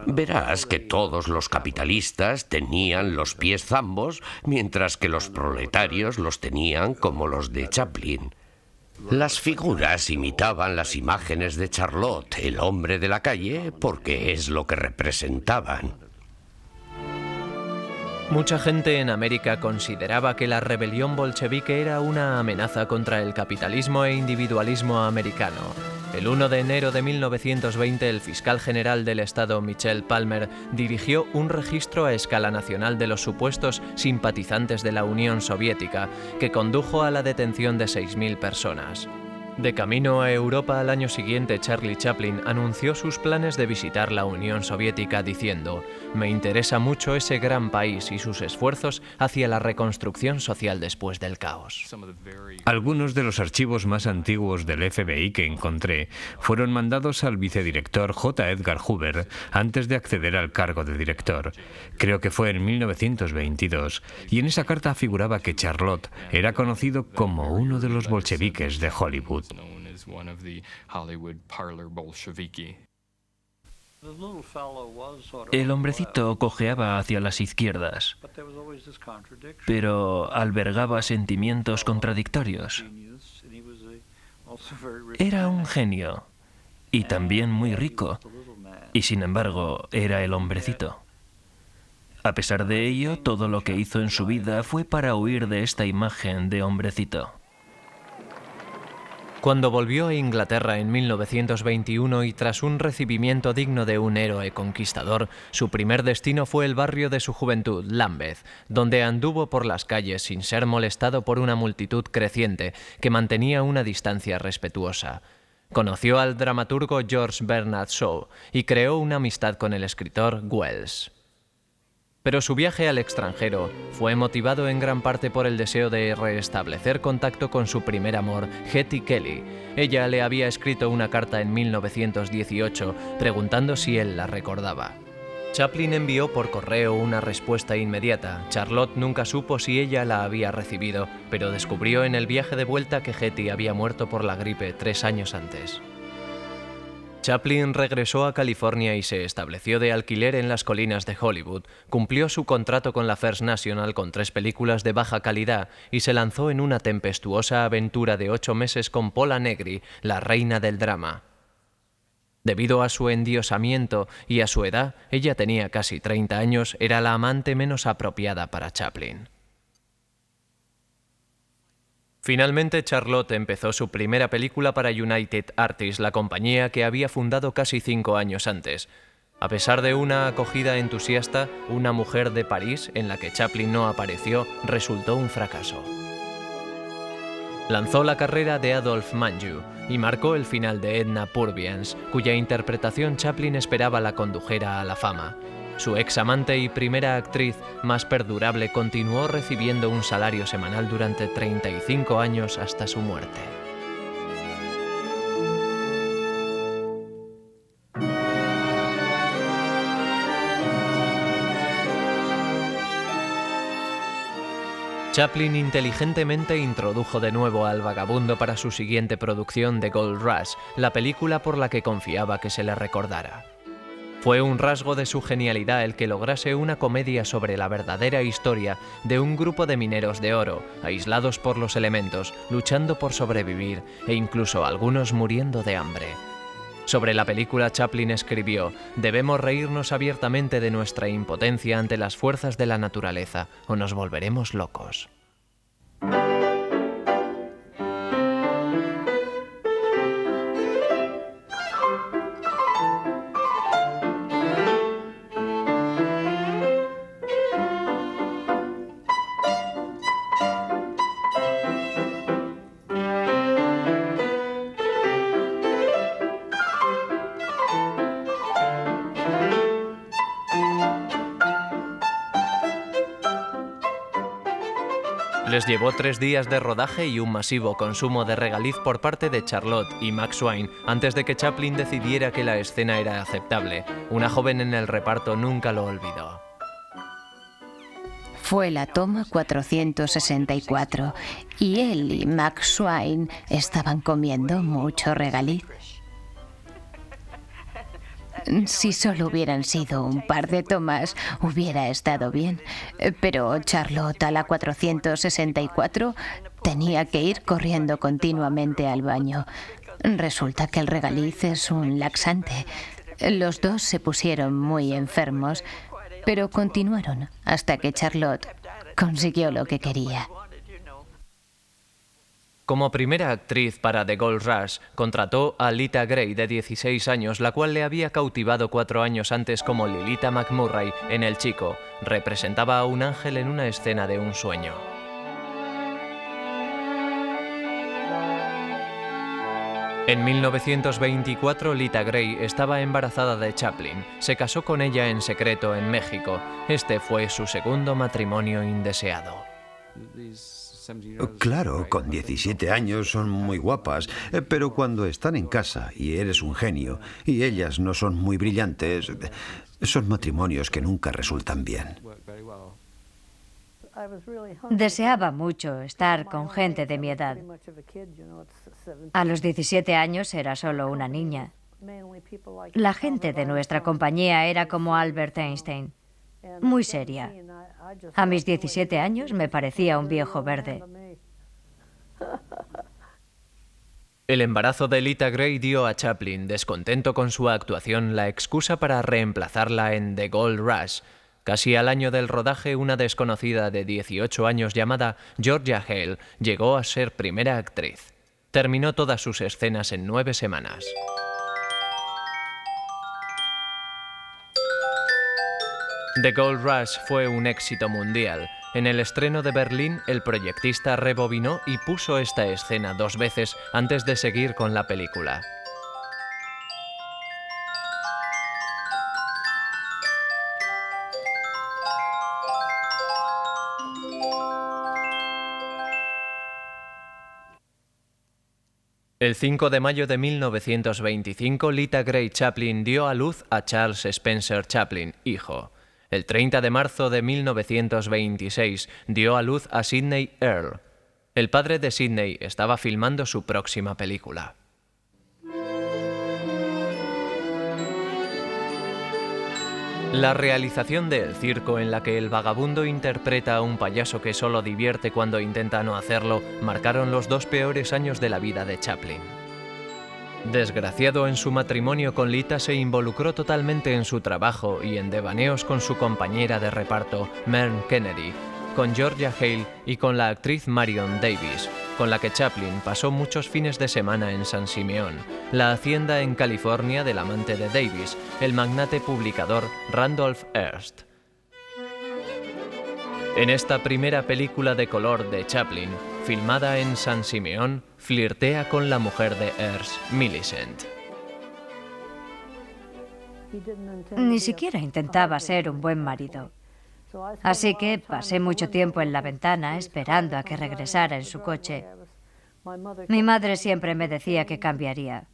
verás que todos los capitalistas tenían los pies zambos, mientras que los proletarios los tenían como los de Chaplin. Las figuras imitaban las imágenes de Charlotte, el hombre de la calle, porque es lo que representaban. Mucha gente en América consideraba que la rebelión bolchevique era una amenaza contra el capitalismo e individualismo americano. El 1 de enero de 1920, el fiscal general del estado, Michel Palmer, dirigió un registro a escala nacional de los supuestos simpatizantes de la Unión Soviética, que condujo a la detención de 6.000 personas. De camino a Europa al año siguiente, Charlie Chaplin anunció sus planes de visitar la Unión Soviética diciendo: «Me interesa mucho ese gran país y sus esfuerzos hacia la reconstrucción social después del caos». Algunos de los archivos más antiguos del FBI que encontré fueron mandados al vicedirector J. Edgar Hoover antes de acceder al cargo de director. Creo que fue en 1922, y en esa carta figuraba que Charlotte era conocido como uno de los bolcheviques de Hollywood. El hombrecito cojeaba hacia las izquierdas, pero albergaba sentimientos contradictorios. Era un genio, y también muy rico, y sin embargo era el hombrecito. A pesar de ello, todo lo que hizo en su vida fue para huir de esta imagen de hombrecito. Cuando volvió a Inglaterra en 1921 y tras un recibimiento digno de un héroe conquistador, su primer destino fue el barrio de su juventud, Lambeth, donde anduvo por las calles sin ser molestado por una multitud creciente que mantenía una distancia respetuosa. Conoció al dramaturgo George Bernard Shaw y creó una amistad con el escritor Wells. Pero su viaje al extranjero fue motivado en gran parte por el deseo de restablecer contacto con su primer amor, Hetty Kelly. Ella le había escrito una carta en 1918 preguntando si él la recordaba. Chaplin envió por correo una respuesta inmediata. Charlotte nunca supo si ella la había recibido, pero descubrió en el viaje de vuelta que Hetty había muerto por la gripe 3 años antes. Chaplin regresó a California y se estableció de alquiler en las colinas de Hollywood, cumplió su contrato con la First National con 3 películas de baja calidad y se lanzó en una tempestuosa aventura de 8 meses con Pola Negri, la reina del drama. Debido a su endiosamiento y a su edad, ella tenía casi 30 años, era la amante menos apropiada para Chaplin. Finalmente, Charlotte empezó su primera película para United Artists, la compañía que había fundado casi 5 años antes. A pesar de una acogida entusiasta, Una mujer de París, en la que Chaplin no apareció, resultó un fracaso. Lanzó la carrera de Adolphe Menjou y marcó el final de Edna Purviance, cuya interpretación Chaplin esperaba la condujera a la fama. Su ex amante y primera actriz más perdurable continuó recibiendo un salario semanal durante 35 años hasta su muerte. Chaplin inteligentemente introdujo de nuevo al vagabundo para su siguiente producción, The Gold Rush, la película por la que confiaba que se le recordara. Fue un rasgo de su genialidad el que lograse una comedia sobre la verdadera historia de un grupo de mineros de oro, aislados por los elementos, luchando por sobrevivir e incluso algunos muriendo de hambre. Sobre la película, Chaplin escribió: «Debemos reírnos abiertamente de nuestra impotencia ante las fuerzas de la naturaleza o nos volveremos locos». Les llevó 3 días de rodaje y un masivo consumo de regaliz por parte de Charlotte y Max Swain antes de que Chaplin decidiera que la escena era aceptable. Una joven en el reparto nunca lo olvidó. Fue la toma 464 y él y Max Swain estaban comiendo mucho regaliz. Si solo hubieran sido un par de tomas, hubiera estado bien. Pero Charlotte a la 464 tenía que ir corriendo continuamente al baño. Resulta que el regaliz es un laxante. Los dos se pusieron muy enfermos, pero continuaron hasta que Charlotte consiguió lo que quería. Como primera actriz para The Gold Rush, contrató a Lita Grey, de 16 años, la cual le había cautivado 4 años antes como Lilita McMurray en El Chico. Representaba a un ángel en una escena de un sueño. En 1924, Lita Grey estaba embarazada de Chaplin. Se casó con ella en secreto en México. Este fue su segundo matrimonio indeseado. Claro, con 17 años son muy guapas, pero cuando están en casa y eres un genio y ellas no son muy brillantes, son matrimonios que nunca resultan bien. Deseaba mucho estar con gente de mi edad. A los 17 años era solo una niña. La gente de nuestra compañía era como Albert Einstein, muy seria. A mis 17 años me parecía un viejo verde. El embarazo de Lita Grey dio a Chaplin, descontento con su actuación, la excusa para reemplazarla en The Gold Rush. Casi al año del rodaje, una desconocida de 18 años llamada Georgia Hale llegó a ser primera actriz. Terminó todas sus escenas en 9 semanas. The Gold Rush fue un éxito mundial. En el estreno de Berlín, el proyectista rebobinó y puso esta escena 2 veces antes de seguir con la película. El 5 de mayo de 1925, Lita Grey Chaplin dio a luz a Charles Spencer Chaplin, hijo. El 30 de marzo de 1926 dio a luz a Sidney Earle. El padre de Sidney estaba filmando su próxima película. La realización de El Circo, en la que el vagabundo interpreta a un payaso que solo divierte cuando intenta no hacerlo, marcaron los 2 peores años de la vida de Chaplin. Desgraciado en su matrimonio con Lita, se involucró totalmente en su trabajo y en devaneos con su compañera de reparto, Mern Kennedy, con Georgia Hale y con la actriz Marion Davies, con la que Chaplin pasó muchos fines de semana en San Simeón, la hacienda en California del amante de Davies, el magnate publicador Randolph Hearst. En esta primera película de color de Chaplin, filmada en San Simeón, flirtea con la mujer de Hearst, Millicent. Ni siquiera intentaba ser un buen marido. Así que pasé mucho tiempo en la ventana esperando a que regresara en su coche. Mi madre siempre me decía que cambiaría.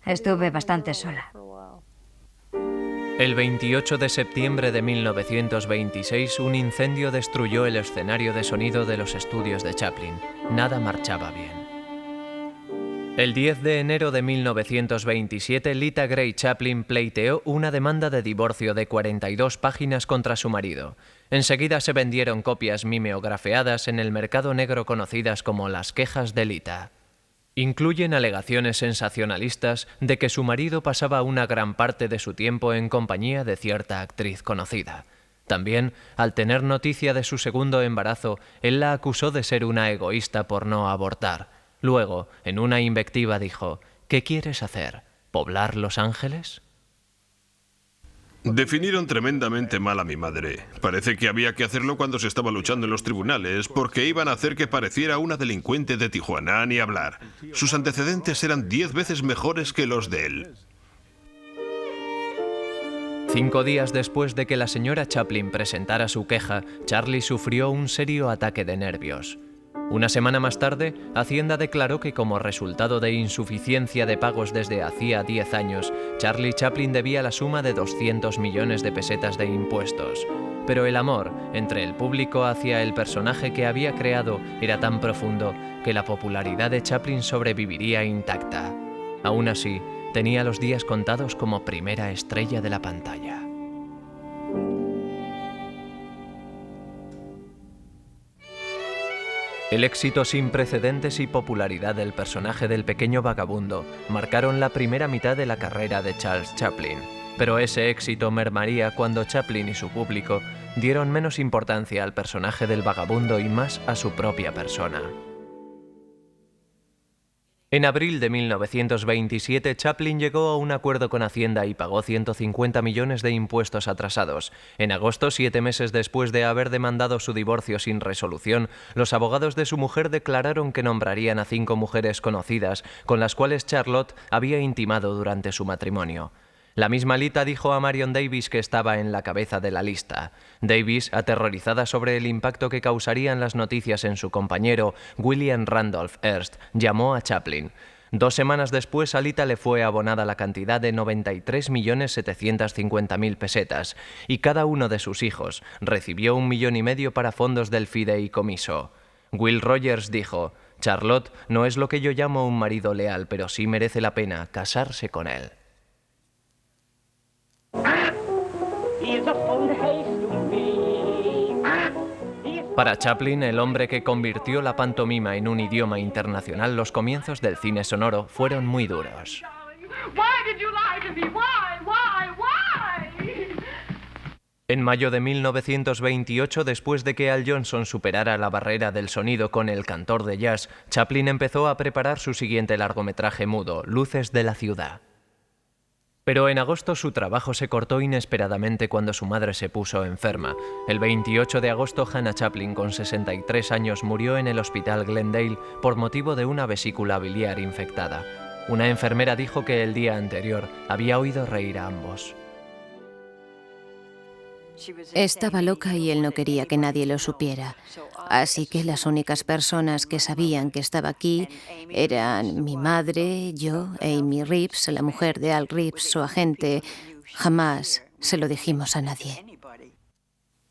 Estuve bastante sola. El 28 de septiembre de 1926, un incendio destruyó el escenario de sonido de los estudios de Chaplin. Nada marchaba bien. El 10 de enero de 1927, Lita Grey Chaplin pleiteó una demanda de divorcio de 42 páginas contra su marido. Enseguida se vendieron copias mimeografeadas en el mercado negro conocidas como las quejas de Lita. Incluyen alegaciones sensacionalistas de que su marido pasaba una gran parte de su tiempo en compañía de cierta actriz conocida. También, al tener noticia de su segundo embarazo, él la acusó de ser una egoísta por no abortar. Luego, en una invectiva dijo: ¿qué quieres hacer? ¿Poblar Los Ángeles? Definieron tremendamente mal a mi madre. Parece que había que hacerlo cuando se estaba luchando en los tribunales, porque iban a hacer que pareciera una delincuente de Tijuana, ni hablar. Sus antecedentes eran 10 veces mejores que los de él. 5 días después de que la señora Chaplin presentara su queja, Charlie sufrió un serio ataque de nervios. Una semana más tarde, Hacienda declaró que como resultado de insuficiencia de pagos desde hacía 10 años, Charlie Chaplin debía la suma de 200 millones de pesetas de impuestos. Pero el amor entre el público hacia el personaje que había creado era tan profundo que la popularidad de Chaplin sobreviviría intacta. Aún así, tenía los días contados como primera estrella de la pantalla. El éxito sin precedentes y popularidad del personaje del pequeño vagabundo marcaron la primera mitad de la carrera de Charles Chaplin, pero ese éxito mermaría cuando Chaplin y su público dieron menos importancia al personaje del vagabundo y más a su propia persona. En abril de 1927, Chaplin llegó a un acuerdo con Hacienda y pagó 150 millones de impuestos atrasados. En agosto, 7 meses después de haber demandado su divorcio sin resolución, los abogados de su mujer declararon que nombrarían a 5 mujeres conocidas con las cuales Charlotte había intimado durante su matrimonio. La misma Lita dijo a Marion Davies que estaba en la cabeza de la lista. Davies, aterrorizada sobre el impacto que causarían las noticias en su compañero, William Randolph Hearst, llamó a Chaplin. 2 semanas después, a Lita le fue abonada la cantidad de 93.750.000 pesetas y cada uno de sus hijos recibió 1,5 millones para fondos del fideicomiso. Will Rogers dijo: «Charlotte no es lo que yo llamo un marido leal, pero sí merece la pena casarse con él». Para Chaplin, el hombre que convirtió la pantomima en un idioma internacional, los comienzos del cine sonoro fueron muy duros. En mayo de 1928, después de que Al Johnson superara la barrera del sonido con El cantor de jazz, Chaplin empezó a preparar su siguiente largometraje mudo, Luces de la ciudad. Pero en agosto su trabajo se cortó inesperadamente cuando su madre se puso enferma. El 28 de agosto, Hannah Chaplin, con 63 años, murió en el hospital Glendale por motivo de una vesícula biliar infectada. Una enfermera dijo que el día anterior había oído reír a ambos. Estaba loca y él no quería que nadie lo supiera. Así que las únicas personas que sabían que estaba aquí eran mi madre, yo, Amy Reeves, la mujer de Al Reeves, su agente. Jamás se lo dijimos a nadie.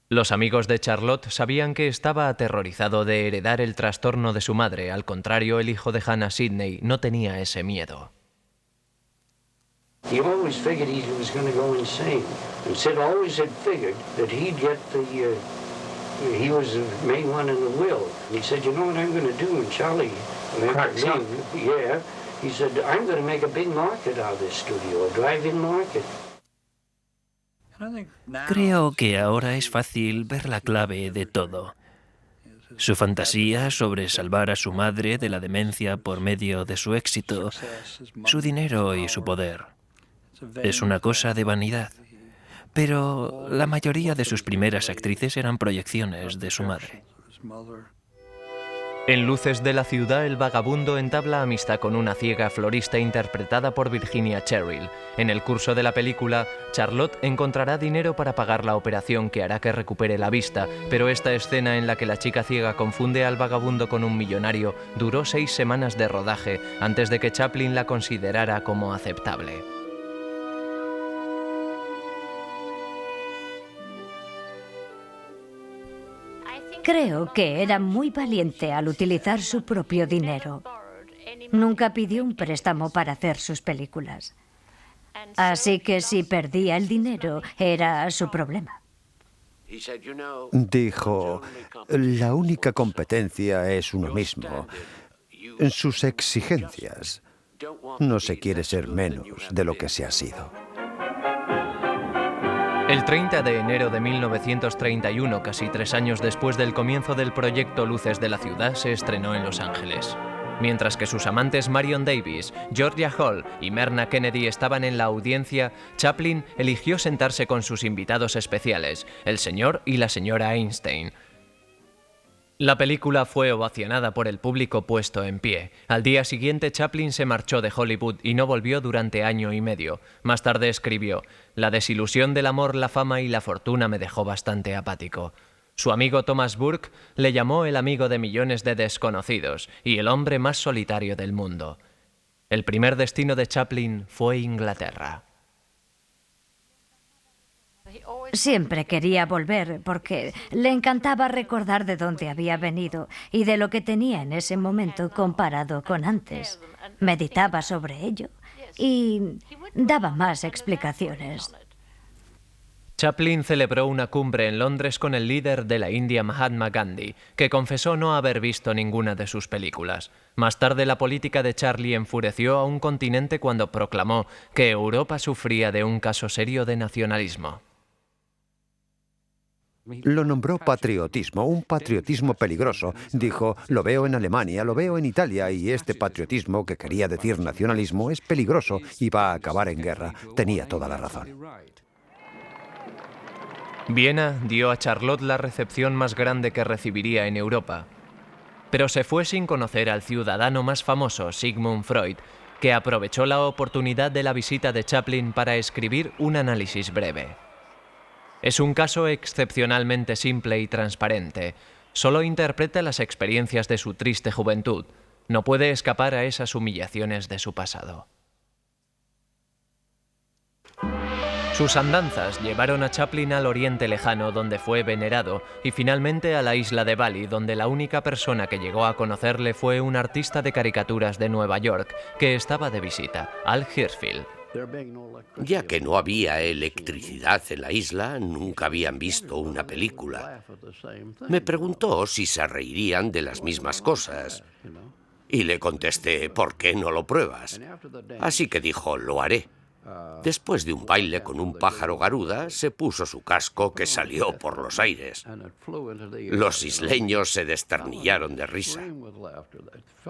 Los amigos de Charlotte sabían que estaba aterrorizado de heredar el trastorno de su madre. Al contrario, el hijo de Hannah, Sidney, no tenía ese miedo. He always figured he was going to go insane. And Sid always had figured that he'd get he was the main one in the will. And he said, you know what I'm going to do? And Charlie, yeah, he said, I'm going to make a big market out of this studio, a drive-in market. Creo que ahora es fácil ver la clave de todo. Su fantasía sobre salvar a su madre de la demencia por medio de su éxito, su dinero y su poder. Es una cosa de vanidad, pero la mayoría de sus primeras actrices eran proyecciones de su madre. En Luces de la ciudad, el vagabundo entabla amistad con una ciega florista interpretada por Virginia Cheryl. En el curso de la película, Charlotte encontrará dinero para pagar la operación que hará que recupere la vista, pero esta escena en la que la chica ciega confunde al vagabundo con un millonario duró 6 semanas de rodaje antes de que Chaplin la considerara como aceptable. Creo que era muy valiente al utilizar su propio dinero. Nunca pidió un préstamo para hacer sus películas. Así que si perdía el dinero, era su problema. Dijo, la única competencia es uno mismo. En sus exigencias, no se quiere ser menos de lo que se ha sido. El 30 de enero de 1931, casi 3 años después del comienzo del proyecto Luces de la ciudad, se estrenó en Los Ángeles. Mientras que sus amantes Marion Davies, Georgia Hall y Myrna Kennedy estaban en la audiencia, Chaplin eligió sentarse con sus invitados especiales, el señor y la señora Einstein. La película fue ovacionada por el público puesto en pie. Al día siguiente, Chaplin se marchó de Hollywood y no volvió durante año y medio. Más tarde escribió: «La desilusión del amor, la fama y la fortuna me dejó bastante apático». Su amigo Thomas Burke le llamó el amigo de millones de desconocidos y el hombre más solitario del mundo. El primer destino de Chaplin fue Inglaterra. Siempre quería volver porque le encantaba recordar de dónde había venido y de lo que tenía en ese momento comparado con antes. Meditaba sobre ello y daba más explicaciones. Chaplin celebró una cumbre en Londres con el líder de la India, Mahatma Gandhi, que confesó no haber visto ninguna de sus películas. Más tarde, la política de Charlie enfureció a un continente cuando proclamó que Europa sufría de un caso serio de nacionalismo. Lo nombró patriotismo, un patriotismo peligroso. Dijo: lo veo en Alemania, lo veo en Italia, y este patriotismo, que quería decir nacionalismo, es peligroso y va a acabar en guerra. Tenía toda la razón. Viena dio a Charlotte la recepción más grande que recibiría en Europa. Pero se fue sin conocer al ciudadano más famoso, Sigmund Freud, que aprovechó la oportunidad de la visita de Chaplin para escribir un análisis breve. Es un caso excepcionalmente simple y transparente. Solo interpreta las experiencias de su triste juventud. No puede escapar a esas humillaciones de su pasado. Sus andanzas llevaron a Chaplin al Oriente Lejano, donde fue venerado, y finalmente a la isla de Bali, donde la única persona que llegó a conocerle fue un artista de caricaturas de Nueva York, que estaba de visita, Al Hirschfeld. Ya que no había electricidad en la isla, nunca habían visto una película. Me preguntó si se reirían de las mismas cosas. Y le contesté: ¿por qué no lo pruebas? Así que dijo: lo haré. Después de un baile con un pájaro garuda, se puso su casco, que salió por los aires. Los isleños se desternillaron de risa.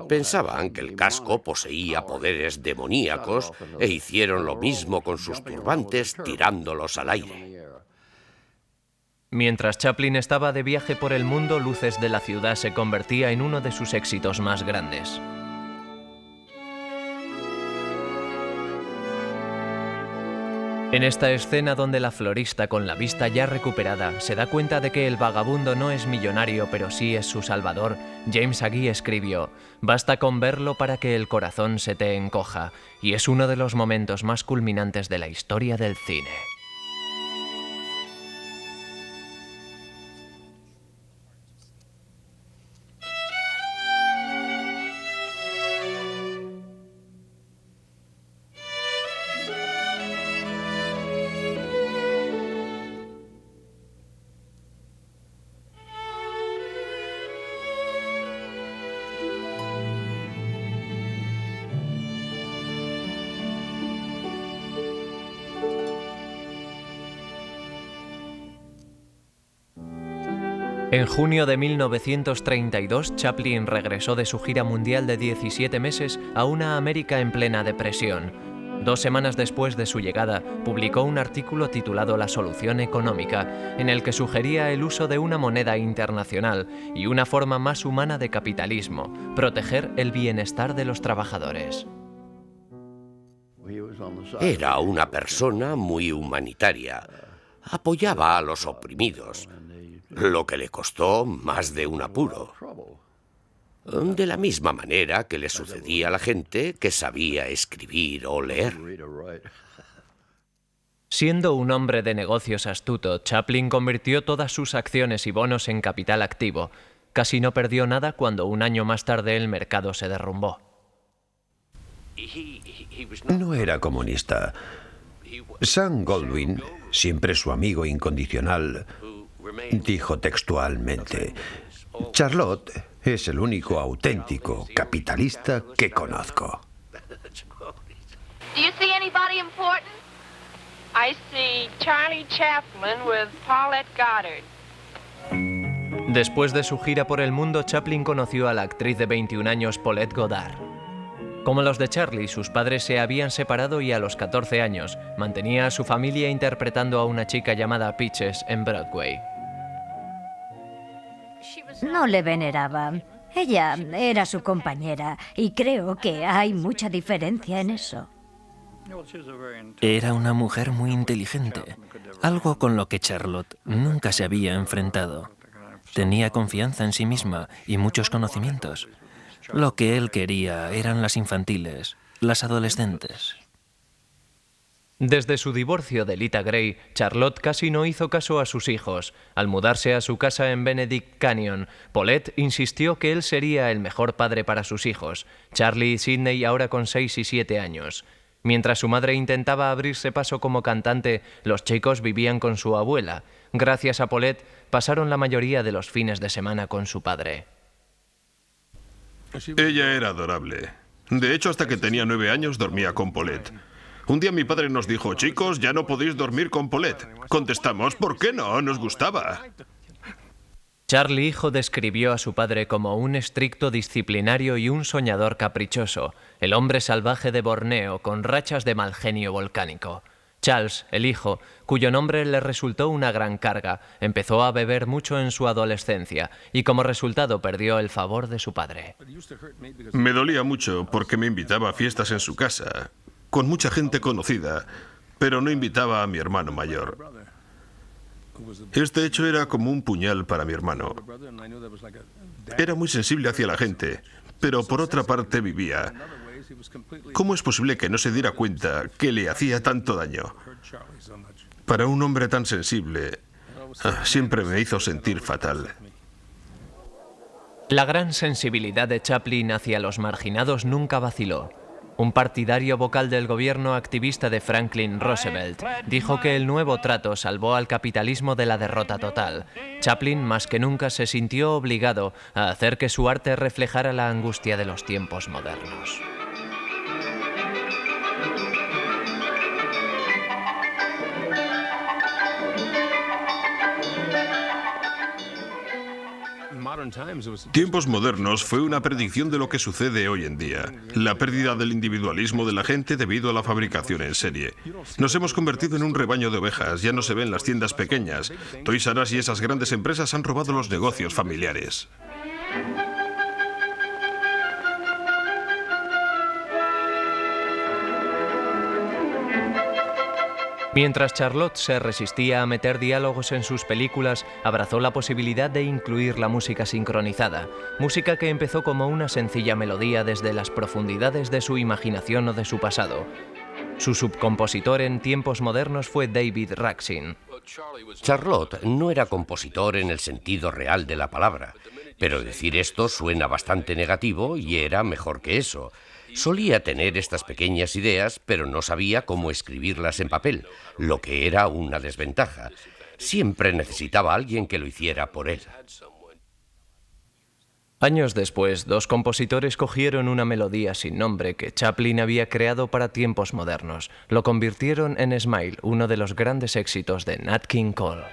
Pensaban que el casco poseía poderes demoníacos e hicieron lo mismo con sus turbantes, tirándolos al aire. Mientras Chaplin estaba de viaje por el mundo, Luces de la ciudad se convertía en uno de sus éxitos más grandes. En esta escena, donde la florista, con la vista ya recuperada, se da cuenta de que el vagabundo no es millonario pero sí es su salvador, James Agee escribió: «Basta con verlo para que el corazón se te encoja», y es uno de los momentos más culminantes de la historia del cine. En junio de 1932, Chaplin regresó de su gira mundial de 17 meses a una América en plena depresión. 2 semanas después de su llegada, publicó un artículo titulado La solución económica, en el que sugería el uso de una moneda internacional y una forma más humana de capitalismo: proteger el bienestar de los trabajadores. Era una persona muy humanitaria. Apoyaba a los oprimidos, lo que le costó más de un apuro. De la misma manera que le sucedía a la gente que sabía escribir o leer. Siendo un hombre de negocios astuto, Chaplin convirtió todas sus acciones y bonos en capital activo. Casi no perdió nada cuando un año más tarde el mercado se derrumbó. No era comunista. Sam Goldwyn, siempre su amigo incondicional, dijo textualmente: «Charlotte es el único auténtico capitalista que conozco». Do you see anybody important? I see Charlie Chaplin with Paulette Goddard. Después de su gira por el mundo, Chaplin conoció a la actriz de 21 años Paulette Goddard. Como los de Charlie, sus padres se habían separado y a los 14 años mantenía a su familia interpretando a una chica llamada Peaches en Broadway. no le veneraba. Ella era su compañera y creo que hay mucha diferencia en eso. Era una mujer muy inteligente, algo con lo que Charlotte nunca se había enfrentado. Tenía confianza en sí misma y muchos conocimientos. Lo que él quería eran las infantiles, las adolescentes. Desde su divorcio de Lita Grey, Charlotte casi no hizo caso a sus hijos. Al mudarse a su casa en Benedict Canyon, Paulette insistió que él sería el mejor padre para sus hijos, Charlie y Sidney ahora con 6 y 7 años. Mientras su madre intentaba abrirse paso como cantante, los chicos vivían con su abuela. Gracias a Paulette, pasaron la mayoría de los fines de semana con su padre. Ella era adorable. De hecho, hasta que tenía 9 años dormía con Paulette. Un día mi padre nos dijo, chicos, ya no podéis dormir con Paulette. Contestamos, ¿por qué no? Nos gustaba. Charlie hijo describió a su padre como un estricto disciplinario y un soñador caprichoso, el hombre salvaje de Borneo con rachas de mal genio volcánico. Charles, el hijo, cuyo nombre le resultó una gran carga, empezó a beber mucho en su adolescencia y como resultado perdió el favor de su padre. Me dolía mucho porque me invitaba a fiestas en su casa, con mucha gente conocida, pero no invitaba a mi hermano mayor. Este hecho era como un puñal para mi hermano. Era muy sensible hacia la gente, pero por otra parte vivía. ¿Cómo es posible que no se diera cuenta que le hacía tanto daño? Para un hombre tan sensible, siempre me hizo sentir fatal. La gran sensibilidad de Chaplin hacia los marginados nunca vaciló. Un partidario vocal del gobierno activista de Franklin Roosevelt dijo que el nuevo trato salvó al capitalismo de la derrota total. Chaplin más que nunca se sintió obligado a hacer que su arte reflejara la angustia de los tiempos modernos. Tiempos modernos fue una predicción de lo que sucede hoy en día. La pérdida del individualismo de la gente debido a la fabricación en serie. Nos hemos convertido en un rebaño de ovejas, ya no se ven las tiendas pequeñas. Toys R Us y esas grandes empresas han robado los negocios familiares. Mientras Charlotte se resistía a meter diálogos en sus películas, abrazó la posibilidad de incluir la música sincronizada, música que empezó como una sencilla melodía desde las profundidades de su imaginación o de su pasado. Su subcompositor en tiempos modernos fue David Raksin. Charlotte no era compositor en el sentido real de la palabra, pero decir esto suena bastante negativo y era mejor que eso. Solía tener estas pequeñas ideas, pero no sabía cómo escribirlas en papel, lo que era una desventaja. Siempre necesitaba a alguien que lo hiciera por él. Años después, dos compositores cogieron una melodía sin nombre que Chaplin había creado para tiempos modernos. Lo convirtieron en Smile, uno de los grandes éxitos de Nat King Cole.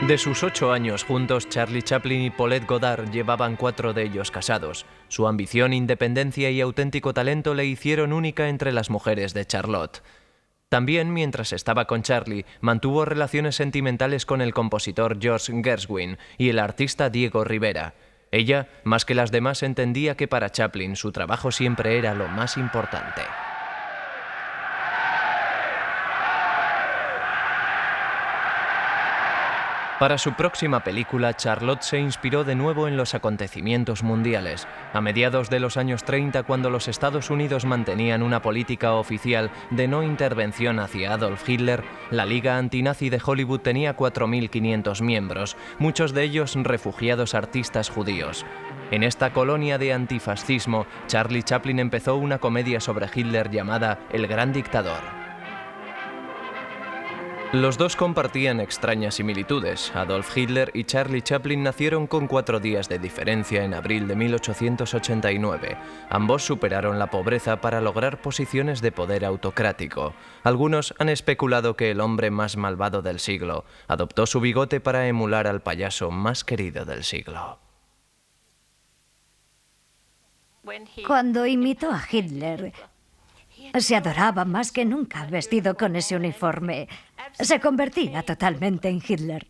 De sus 8 años juntos, Charlie Chaplin y Paulette Goddard llevaban 4 de ellos casados. Su ambición, independencia y auténtico talento le hicieron única entre las mujeres de Charlotte. También, mientras estaba con Charlie, mantuvo relaciones sentimentales con el compositor George Gershwin y el artista Diego Rivera. Ella, más que las demás, entendía que para Chaplin su trabajo siempre era lo más importante. Para su próxima película, Charlotte se inspiró de nuevo en los acontecimientos mundiales. A mediados de los años 30, cuando los Estados Unidos mantenían una política oficial de no intervención hacia Adolf Hitler, la Liga Antinazi de Hollywood tenía 4.500 miembros, muchos de ellos refugiados artistas judíos. En esta colonia de antifascismo, Charlie Chaplin empezó una comedia sobre Hitler llamada El Gran Dictador. Los dos compartían extrañas similitudes. Adolf Hitler y Charlie Chaplin nacieron con 4 días de diferencia en abril de 1889. Ambos superaron la pobreza para lograr posiciones de poder autocrático. Algunos han especulado que el hombre más malvado del siglo adoptó su bigote para emular al payaso más querido del siglo. Cuando imitó a Hitler, se adoraba más que nunca vestido con ese uniforme. Se convertía totalmente en Hitler.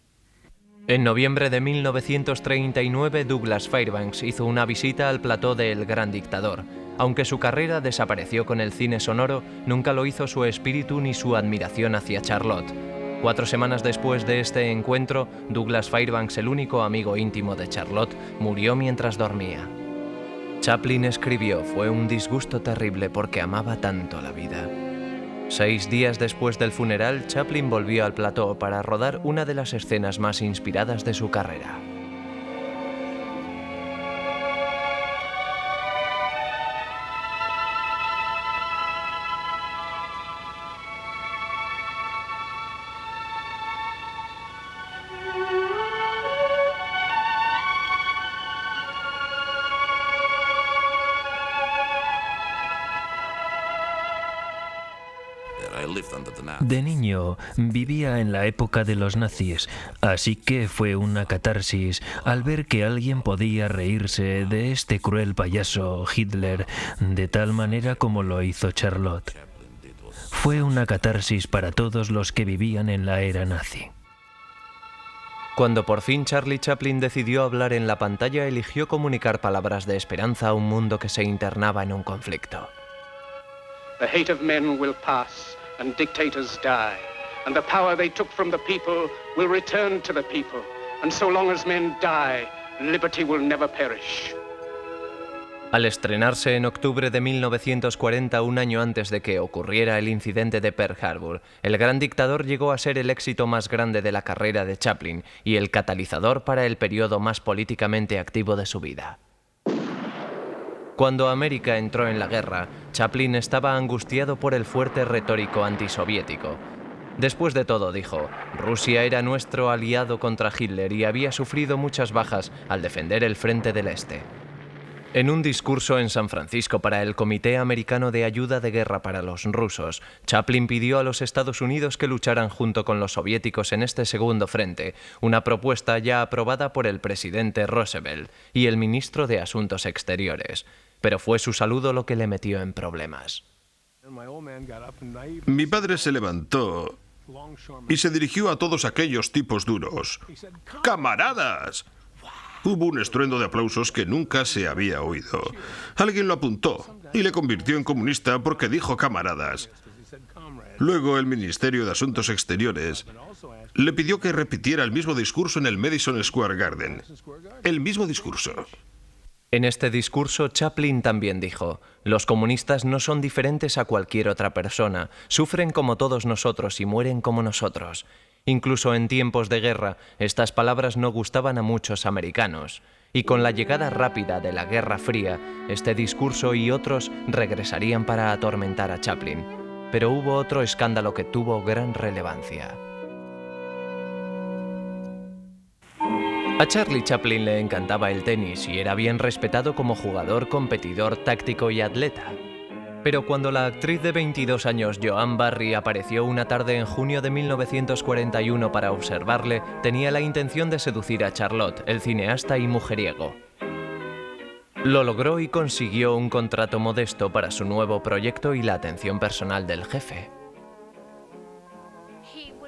En noviembre de 1939, Douglas Fairbanks hizo una visita al plató de El Gran Dictador. Aunque su carrera desapareció con el cine sonoro, nunca lo hizo su espíritu ni su admiración hacia Charlotte. 4 semanas después de este encuentro, Douglas Fairbanks, el único amigo íntimo de Charlotte, murió mientras dormía. Chaplin escribió: "Fue un disgusto terrible porque amaba tanto la vida". 6 días después del funeral, Chaplin volvió al plató para rodar una de las escenas más inspiradas de su carrera. De niño vivía en la época de los nazis, así que fue una catarsis al ver que alguien podía reírse de este cruel payaso Hitler de tal manera como lo hizo Charlotte. Fue una catarsis para todos los que vivían en la era nazi. Cuando por fin Charlie Chaplin decidió hablar en la pantalla, eligió comunicar palabras de esperanza a un mundo que se internaba en un conflicto. The hate of men will pass and dictators die, and the power they took from the people will return to the people, and so long as men die, liberty will never perish. Al estrenarse en octubre de 1940, un año antes de que ocurriera el incidente de Pearl Harbor, El Gran Dictador llegó a ser el éxito más grande de la carrera de Chaplin y el catalizador para el periodo más políticamente activo de su vida. Cuando América entró en la guerra, Chaplin estaba angustiado por el fuerte retórico antisoviético. Después de todo, dijo, Rusia era nuestro aliado contra Hitler y había sufrido muchas bajas al defender el frente del Este. En un discurso en San Francisco para el Comité Americano de Ayuda de Guerra para los Rusos, Chaplin pidió a los Estados Unidos que lucharan junto con los soviéticos en este segundo frente, una propuesta ya aprobada por el presidente Roosevelt y el ministro de Asuntos Exteriores. Pero fue su saludo lo que le metió en problemas. Mi padre se levantó y se dirigió a todos aquellos tipos duros. ¡Camaradas! Hubo un estruendo de aplausos que nunca se había oído. Alguien lo apuntó y le convirtió en comunista porque dijo camaradas. Luego el Ministerio de Asuntos Exteriores le pidió que repitiera el mismo discurso en el Madison Square Garden. El mismo discurso. En este discurso, Chaplin también dijo, los comunistas no son diferentes a cualquier otra persona, sufren como todos nosotros y mueren como nosotros. Incluso en tiempos de guerra, estas palabras no gustaban a muchos americanos. Y con la llegada rápida de la Guerra Fría, este discurso y otros regresarían para atormentar a Chaplin. Pero hubo otro escándalo que tuvo gran relevancia. A Charlie Chaplin le encantaba el tenis y era bien respetado como jugador, competidor, táctico y atleta. Pero cuando la actriz de 22 años Joan Barry apareció una tarde en junio de 1941 para observarle, tenía la intención de seducir a Charlotte, el cineasta y mujeriego. Lo logró y consiguió un contrato modesto para su nuevo proyecto y la atención personal del jefe.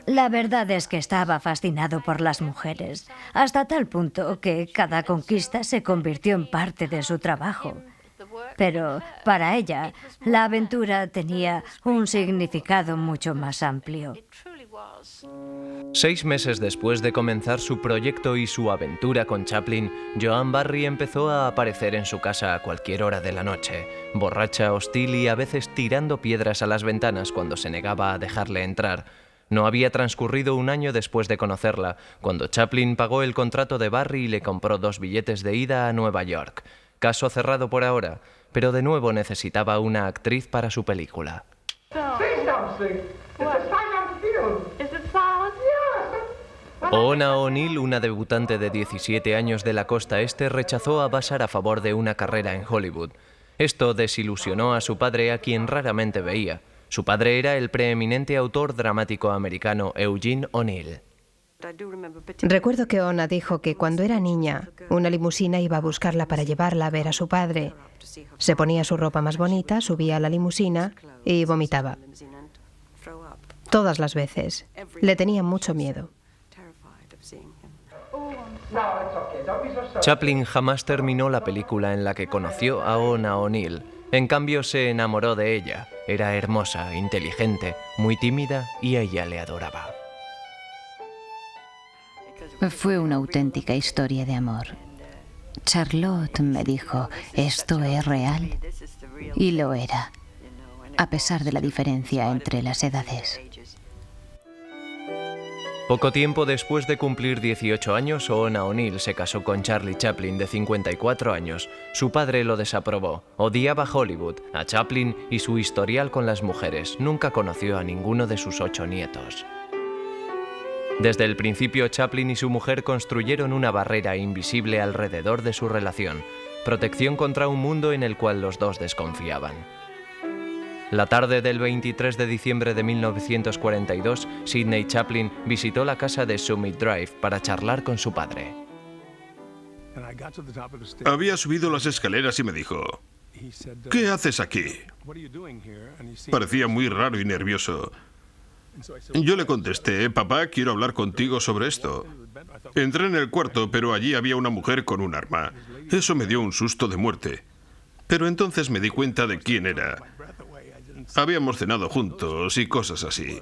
La verdad es que estaba fascinado por las mujeres, hasta tal punto que cada conquista se convirtió en parte de su trabajo. Pero para ella, la aventura tenía un significado mucho más amplio. 6 meses después de comenzar su proyecto y su aventura con Chaplin, Joan Barry empezó a aparecer en su casa a cualquier hora de la noche, borracha, hostil y a veces tirando piedras a las ventanas cuando se negaba a dejarle entrar. No había transcurrido un año después de conocerla, cuando Chaplin pagó el contrato de Barry y le compró 2 billetes de ida a Nueva York. Caso cerrado por ahora, pero de nuevo necesitaba una actriz para su película. Oona O'Neill, una debutante de 17 años de la costa este, rechazó a Vassar a favor de una carrera en Hollywood. Esto desilusionó a su padre, a quien raramente veía. Su padre era el preeminente autor dramático americano Eugene O'Neill. Recuerdo que Oona dijo que cuando era niña, una limusina iba a buscarla para llevarla a ver a su padre. Se ponía su ropa más bonita, subía a la limusina y vomitaba. Todas las veces. Le tenía mucho miedo. Chaplin jamás terminó la película en la que conoció a Oona O'Neill. En cambio, se enamoró de ella. Era hermosa, inteligente, muy tímida y ella le adoraba. Fue una auténtica historia de amor. Charlotte me dijo, ¿esto es real? Y lo era, a pesar de la diferencia entre las edades. Poco tiempo después de cumplir 18 años, Oona O'Neill se casó con Charlie Chaplin, de 54 años. Su padre lo desaprobó. Odiaba Hollywood, a Chaplin y su historial con las mujeres. Nunca conoció a ninguno de sus 8 nietos. Desde el principio, Chaplin y su mujer construyeron una barrera invisible alrededor de su relación, protección contra un mundo en el cual los dos desconfiaban. La tarde del 23 de diciembre de 1942, Sidney Chaplin visitó la casa de Summit Drive para charlar con su padre. Había subido las escaleras y me dijo, ¿qué haces aquí? Parecía muy raro y nervioso. Yo le contesté, papá, quiero hablar contigo sobre esto. Entré en el cuarto, pero allí había una mujer con un arma. Eso me dio un susto de muerte. Pero entonces me di cuenta de quién era. Habíamos cenado juntos y cosas así.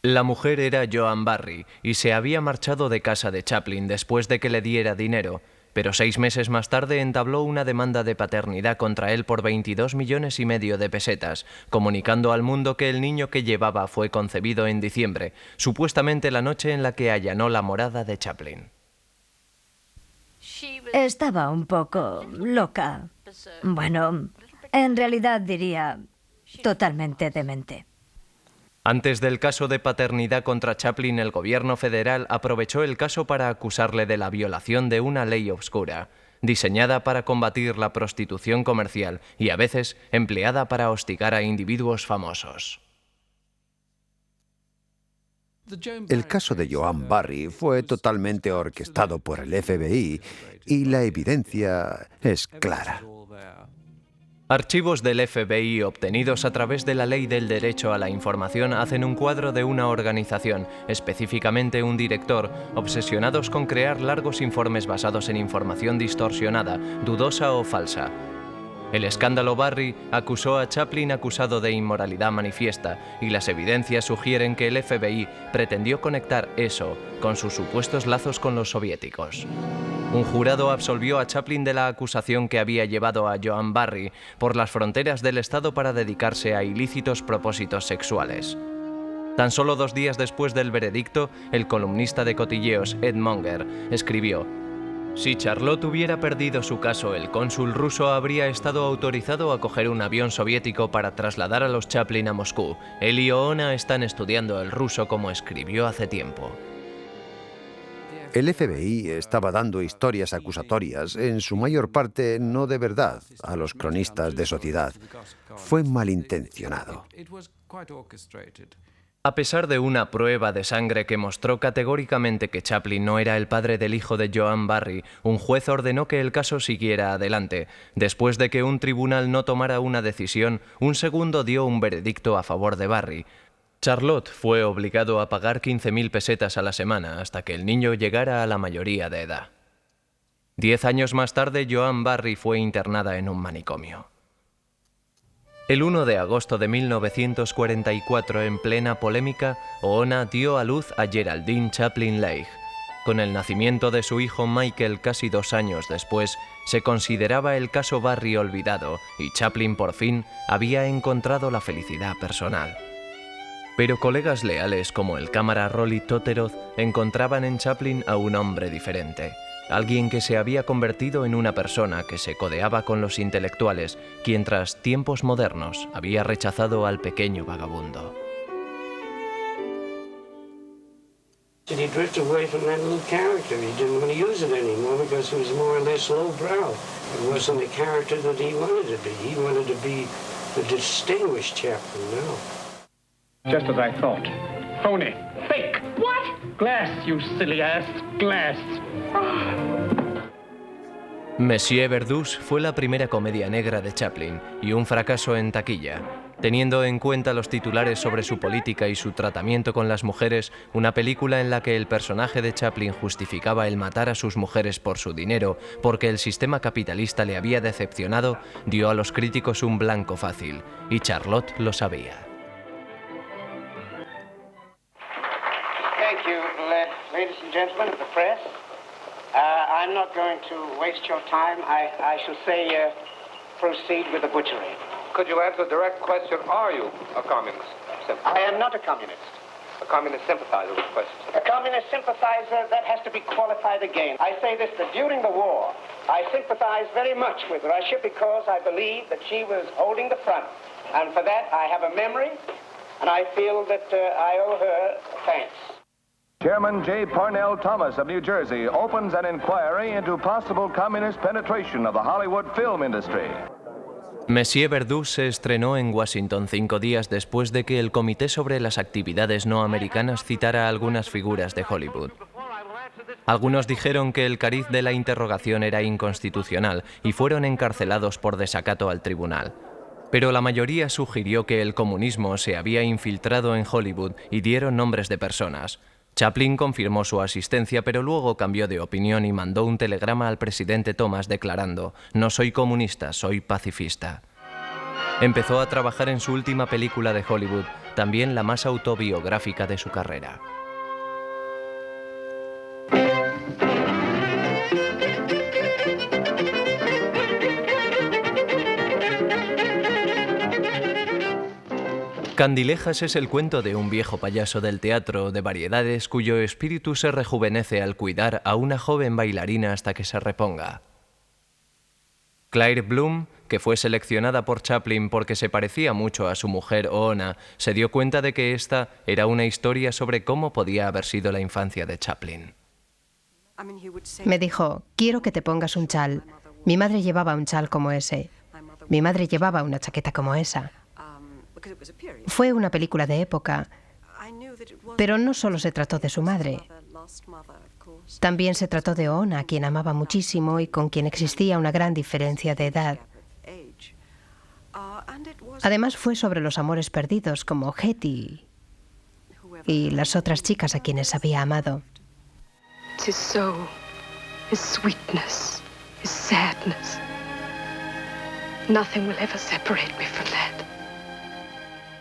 La mujer era Joan Barry y se había marchado de casa de Chaplin después de que le diera dinero, pero 6 meses más tarde entabló una demanda de paternidad contra él por 22,5 millones de pesetas, comunicando al mundo que el niño que llevaba fue concebido en diciembre, supuestamente la noche en la que allanó la morada de Chaplin. Estaba un poco loca. Bueno, en realidad diría totalmente demente. Antes del caso de paternidad contra Chaplin, el gobierno federal aprovechó el caso para acusarle de la violación de una ley oscura, diseñada para combatir la prostitución comercial y a veces empleada para hostigar a individuos famosos. El caso de Joan Barry fue totalmente orquestado por el FBI y la evidencia es clara. Archivos del FBI obtenidos a través de la Ley del Derecho a la Información hacen un cuadro de una organización, específicamente un director, obsesionados con crear largos informes basados en información distorsionada, dudosa o falsa. El escándalo Barry acusó a Chaplin acusado de inmoralidad manifiesta y las evidencias sugieren que el FBI pretendió conectar eso con sus supuestos lazos con los soviéticos. Un jurado absolvió a Chaplin de la acusación que había llevado a Joan Barry por las fronteras del Estado para dedicarse a ilícitos propósitos sexuales. Tan solo 2 días después del veredicto, el columnista de cotilleos Ed Monger escribió: si Charlotte hubiera perdido su caso, el cónsul ruso habría estado autorizado a coger un avión soviético para trasladar a los Chaplin a Moscú. Él y Oona están estudiando el ruso como escribió hace tiempo. El FBI estaba dando historias acusatorias, en su mayor parte no de verdad, a los cronistas de sociedad. Fue malintencionado. A pesar de una prueba de sangre que mostró categóricamente que Chaplin no era el padre del hijo de Joan Barry, un juez ordenó que el caso siguiera adelante. Después de que un tribunal no tomara una decisión, un segundo dio un veredicto a favor de Barry. Charlotte fue obligado a pagar 15,000 pesetas a la semana hasta que el niño llegara a la mayoría de edad. 10 años más tarde, Joan Barry fue internada en un manicomio. El 1 de agosto de 1944, en plena polémica, Oona dio a luz a Geraldine Chaplin Leigh. Con el nacimiento de su hijo Michael casi 2 años después, se consideraba el caso Barry olvidado y Chaplin por fin había encontrado la felicidad personal. Pero colegas leales como el cámara Rolly Totteroth encontraban en Chaplin a un hombre diferente. Alguien que se había convertido en una persona que se codeaba con los intelectuales, quien tras tiempos modernos había rechazado al pequeño vagabundo. He drifted away from that little character. He didn't want to use it anymore because it was more or less lowbrow. It wasn't the character that he wanted to be. He wanted to be the distinguished Chaplin now. Just as I thought. Phony. Fake. What? Glass, you silly ass. Glass. Monsieur Verdus fue la primera comedia negra de Chaplin y un fracaso en taquilla. Teniendo en cuenta los titulares sobre su política y su tratamiento con las mujeres, una película en la que el personaje de Chaplin justificaba el matar a sus mujeres por su dinero, porque el sistema capitalista le había decepcionado, dio a los críticos un blanco fácil, y Charlotte lo sabía. Thank you, ladies and gentlemen of the press. I'm not going to waste your time. I shall say, proceed with the butchery. Could you answer a direct question? Are you a communist? I am not a communist. A communist sympathizer with questions. A communist sympathizer, that has to be qualified again. I say this, that during the war, I sympathized very much with Russia because I believe that she was holding the front. And for that, I have a memory, and I feel that I owe her thanks. Chairman J. Parnell Thomas of New Jersey opens an inquiry into possible communist penetration of the Hollywood film industry. Monsieur Verdoux se estrenó en Washington 5 días después de que el Comité sobre las Actividades No Americanas citara a algunas figuras de Hollywood. Algunos dijeron que el cariz de la interrogación era inconstitucional y fueron encarcelados por desacato al tribunal. Pero la mayoría sugirió que el comunismo se había infiltrado en Hollywood y dieron nombres de personas. Chaplin confirmó su asistencia, pero luego cambió de opinión y mandó un telegrama al presidente Thomas declarando: «No soy comunista, soy pacifista». Empezó a trabajar en su última película de Hollywood, también la más autobiográfica de su carrera. Candilejas es el cuento de un viejo payaso del teatro de variedades cuyo espíritu se rejuvenece al cuidar a una joven bailarina hasta que se reponga. Claire Bloom, que fue seleccionada por Chaplin porque se parecía mucho a su mujer Oona, se dio cuenta de que esta era una historia sobre cómo podía haber sido la infancia de Chaplin. Me dijo: quiero que te pongas un chal. Mi madre llevaba un chal como ese. Mi madre llevaba una chaqueta como esa. Fue una película de época, pero no solo se trató de su madre. También se trató de Oona, a quien amaba muchísimo y con quien existía una gran diferencia de edad. Además fue sobre los amores perdidos, como Hetty y las otras chicas a quienes había amado. His soul, his sweetness, his sadness. Nothing will ever separate me from that.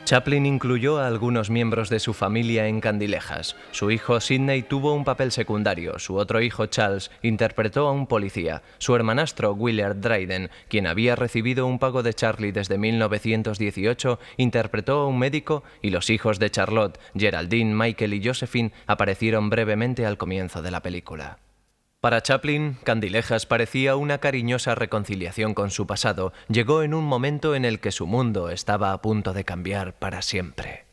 Chaplin incluyó a algunos miembros de su familia en Candilejas. Su hijo Sidney tuvo un papel secundario, su otro hijo Charles interpretó a un policía, su hermanastro Willard Dryden, quien había recibido un pago de Charlie desde 1918, interpretó a un médico y los hijos de Charlotte, Geraldine, Michael y Josephine aparecieron brevemente al comienzo de la película. Para Chaplin, Candilejas parecía una cariñosa reconciliación con su pasado. Llegó en un momento en el que su mundo estaba a punto de cambiar para siempre.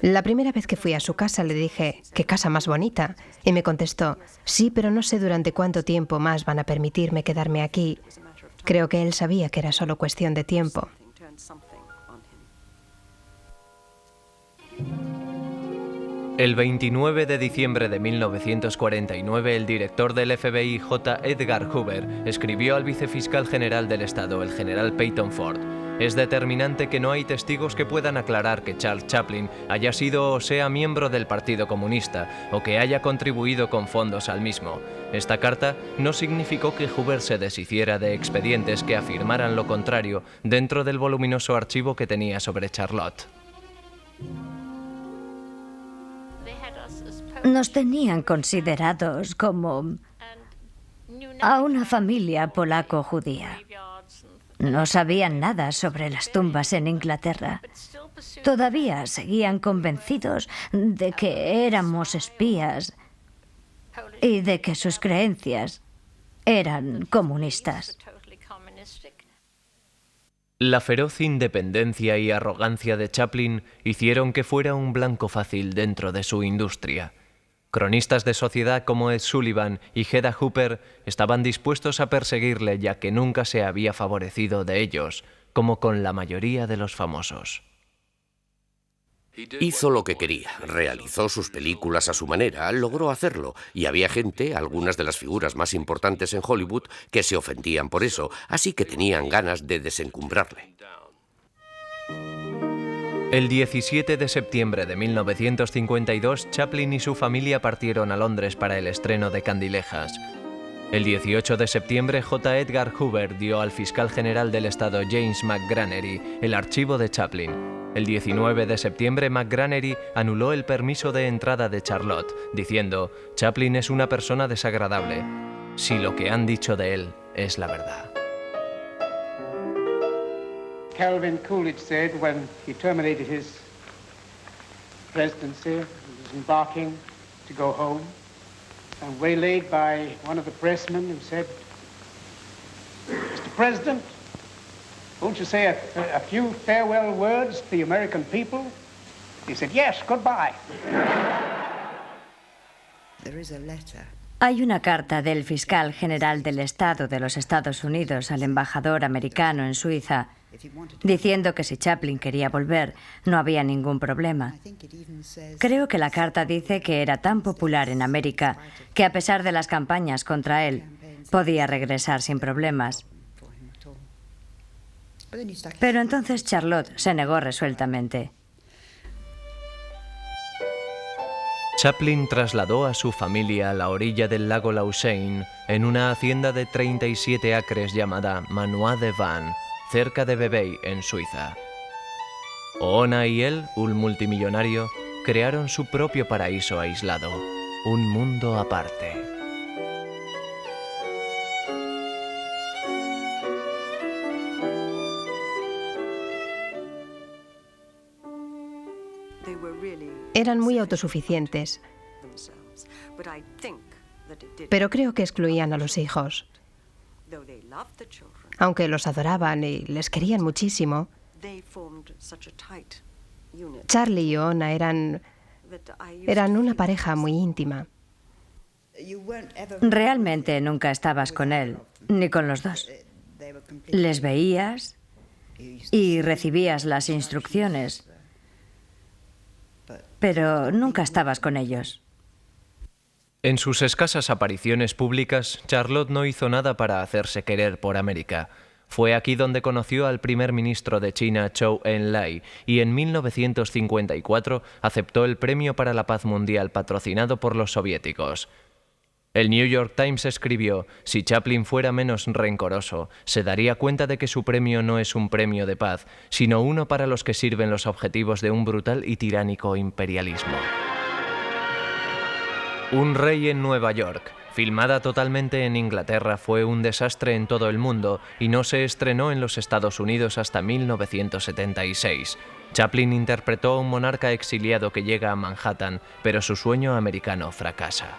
La primera vez que fui a su casa le dije: «¿Qué casa más bonita?». Y me contestó: «Sí, pero no sé durante cuánto tiempo más van a permitirme quedarme aquí». Creo que él sabía que era solo cuestión de tiempo. El 29 de diciembre de 1949, el director del FBI, J. Edgar Hoover, escribió al vicefiscal general del Estado, el general Peyton Ford: «Es determinante que no hay testigos que puedan aclarar que Charles Chaplin haya sido o sea miembro del Partido Comunista o que haya contribuido con fondos al mismo». Esta carta no significó que Hoover se deshiciera de expedientes que afirmaran lo contrario dentro del voluminoso archivo que tenía sobre Charlotte. Nos tenían considerados como a una familia polaco-judía. No sabían nada sobre las tumbas en Inglaterra. Todavía seguían convencidos de que éramos espías y de que sus creencias eran comunistas. La feroz independencia y arrogancia de Chaplin hicieron que fuera un blanco fácil dentro de su industria. Cronistas de sociedad como Ed Sullivan y Hedda Hooper estaban dispuestos a perseguirle, ya que nunca se había favorecido de ellos, como con la mayoría de los famosos. Hizo lo que quería, realizó sus películas a su manera, logró hacerlo, y había gente, algunas de las figuras más importantes en Hollywood, que se ofendían por eso, así que tenían ganas de desencumbrarle. El 17 de septiembre de 1952, Chaplin y su familia partieron a Londres para el estreno de Candilejas. El 18 de septiembre, J. Edgar Hoover dio al fiscal general del estado James McGrannery el archivo de Chaplin. El 19 de septiembre, McGrannery anuló el permiso de entrada de Charlotte, diciendo: «Chaplin es una persona desagradable, si lo que han dicho de él es la verdad». Calvin Coolidge said when he terminated his presidency, he was embarking to go home, and waylaid by one of the pressmen who said, "Mr. President, won't you say a few farewell words to the American people?" He said, "Yes, goodbye." Hay una carta del fiscal general del Estado de los Estados Unidos al embajador americano en Suiza diciendo que si Chaplin quería volver no había ningún problema. Creo que la carta dice que era tan popular en América que a pesar de las campañas contra él podía regresar sin problemas. Pero entonces Charlotte se negó resueltamente. Chaplin trasladó a su familia a la orilla del lago Lausanne en una hacienda de 37 acres llamada Manoir de Vannes, cerca de Vevey, en Suiza. Oona y él, un multimillonario, crearon su propio paraíso aislado, un mundo aparte. Eran muy autosuficientes, pero creo que excluían a los hijos. Aunque los adoraban y les querían muchísimo, Charlie y Oona eran una pareja muy íntima. Realmente nunca estabas con él, ni con los dos. Les veías y recibías las instrucciones, pero nunca estabas con ellos. En sus escasas apariciones públicas, Charlotte no hizo nada para hacerse querer por América. Fue aquí donde conoció al primer ministro de China, Zhou Enlai, y en 1954 aceptó el Premio para la Paz Mundial patrocinado por los soviéticos. El New York Times escribió: si Chaplin fuera menos rencoroso, se daría cuenta de que su premio no es un premio de paz, sino uno para los que sirven los objetivos de un brutal y tiránico imperialismo. Un rey en Nueva York, filmada totalmente en Inglaterra, fue un desastre en todo el mundo y no se estrenó en los Estados Unidos hasta 1976. Chaplin interpretó a un monarca exiliado que llega a Manhattan, pero su sueño americano fracasa.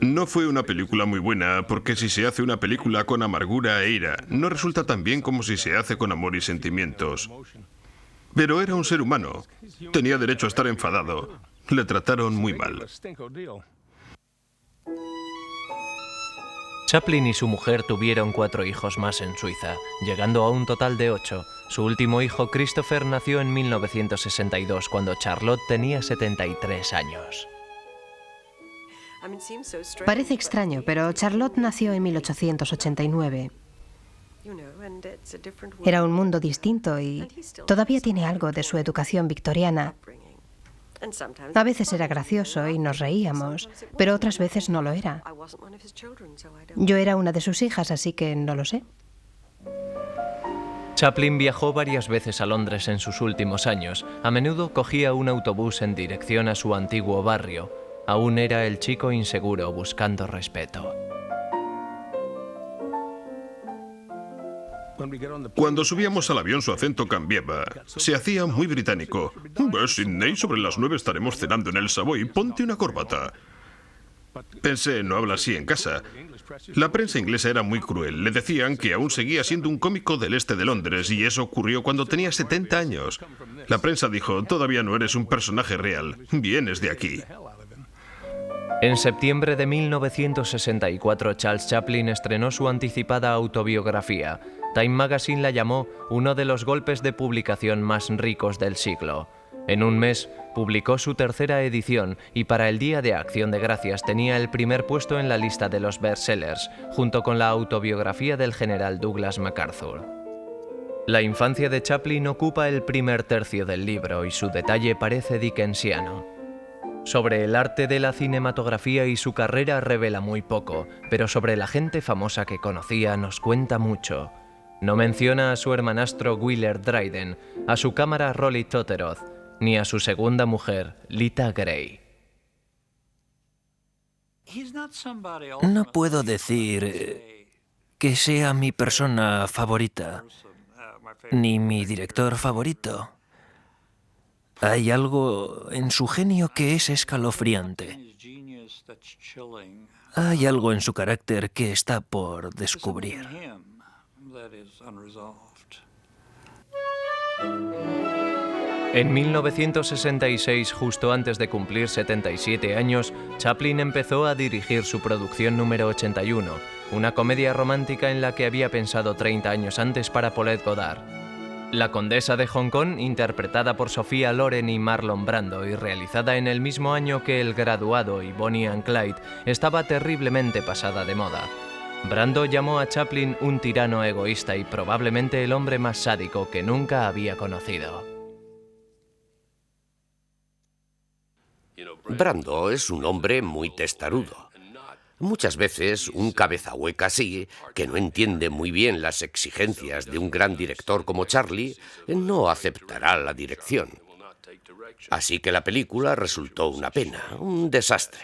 No fue una película muy buena, porque si se hace una película con amargura e ira, no resulta tan bien como si se hace con amor y sentimientos. Pero era un ser humano. Tenía derecho a estar enfadado. Le trataron muy mal. Chaplin y su mujer tuvieron 4 hijos más en Suiza, llegando a un total de 8. Su último hijo, Christopher, nació en 1962, cuando Charlotte tenía 73 años. Parece extraño, pero Charlotte nació en 1889. Era un mundo distinto y todavía tiene algo de su educación victoriana. A veces era gracioso y nos reíamos, pero otras veces no lo era. Yo era una de sus hijas, así que no lo sé. Chaplin viajó varias veces a Londres en sus últimos años. A menudo cogía un autobús en dirección a su antiguo barrio. Aún era el chico inseguro buscando respeto. Cuando subíamos al avión su acento cambiaba. Se hacía muy británico. Sidney, sobre las 9 estaremos cenando en el Savoy. Ponte una corbata. Pensé, no habla así en casa. La prensa inglesa era muy cruel. Le decían que aún seguía siendo un cómico del este de Londres, y eso ocurrió cuando tenía 70 años. La prensa dijo: todavía no eres un personaje real. Vienes de aquí. En septiembre de 1964, Charles Chaplin estrenó su anticipada autobiografía. Time Magazine la llamó uno de los golpes de publicación más ricos del siglo. En un mes publicó su tercera edición y para el Día de Acción de Gracias tenía el primer puesto en la lista de los bestsellers, junto con la autobiografía del general Douglas MacArthur. La infancia de Chaplin ocupa el primer tercio del libro y su detalle parece dickensiano. Sobre el arte de la cinematografía y su carrera revela muy poco, pero sobre la gente famosa que conocía nos cuenta mucho. No menciona a su hermanastro Willard Dryden, a su cámara Rolly Totteroth, ni a su segunda mujer, Lita Grey. No puedo decir que sea mi persona favorita, ni mi director favorito. Hay algo en su genio que es escalofriante. Hay algo en su carácter que está por descubrir. En 1966, justo antes de cumplir 77 años, Chaplin empezó a dirigir su producción número 81, una comedia romántica en la que había pensado 30 años antes para Paulette Goddard. La condesa de Hong Kong, interpretada por Sophia Loren y Marlon Brando y realizada en el mismo año que El Graduado y Bonnie and Clyde, estaba terriblemente pasada de moda. Brando llamó a Chaplin un tirano egoísta y probablemente el hombre más sádico que nunca había conocido. Brando es un hombre muy testarudo. Muchas veces un cabeza hueca así, que no entiende muy bien las exigencias de un gran director como Charlie, no aceptará la dirección. Así que la película resultó una pena, un desastre.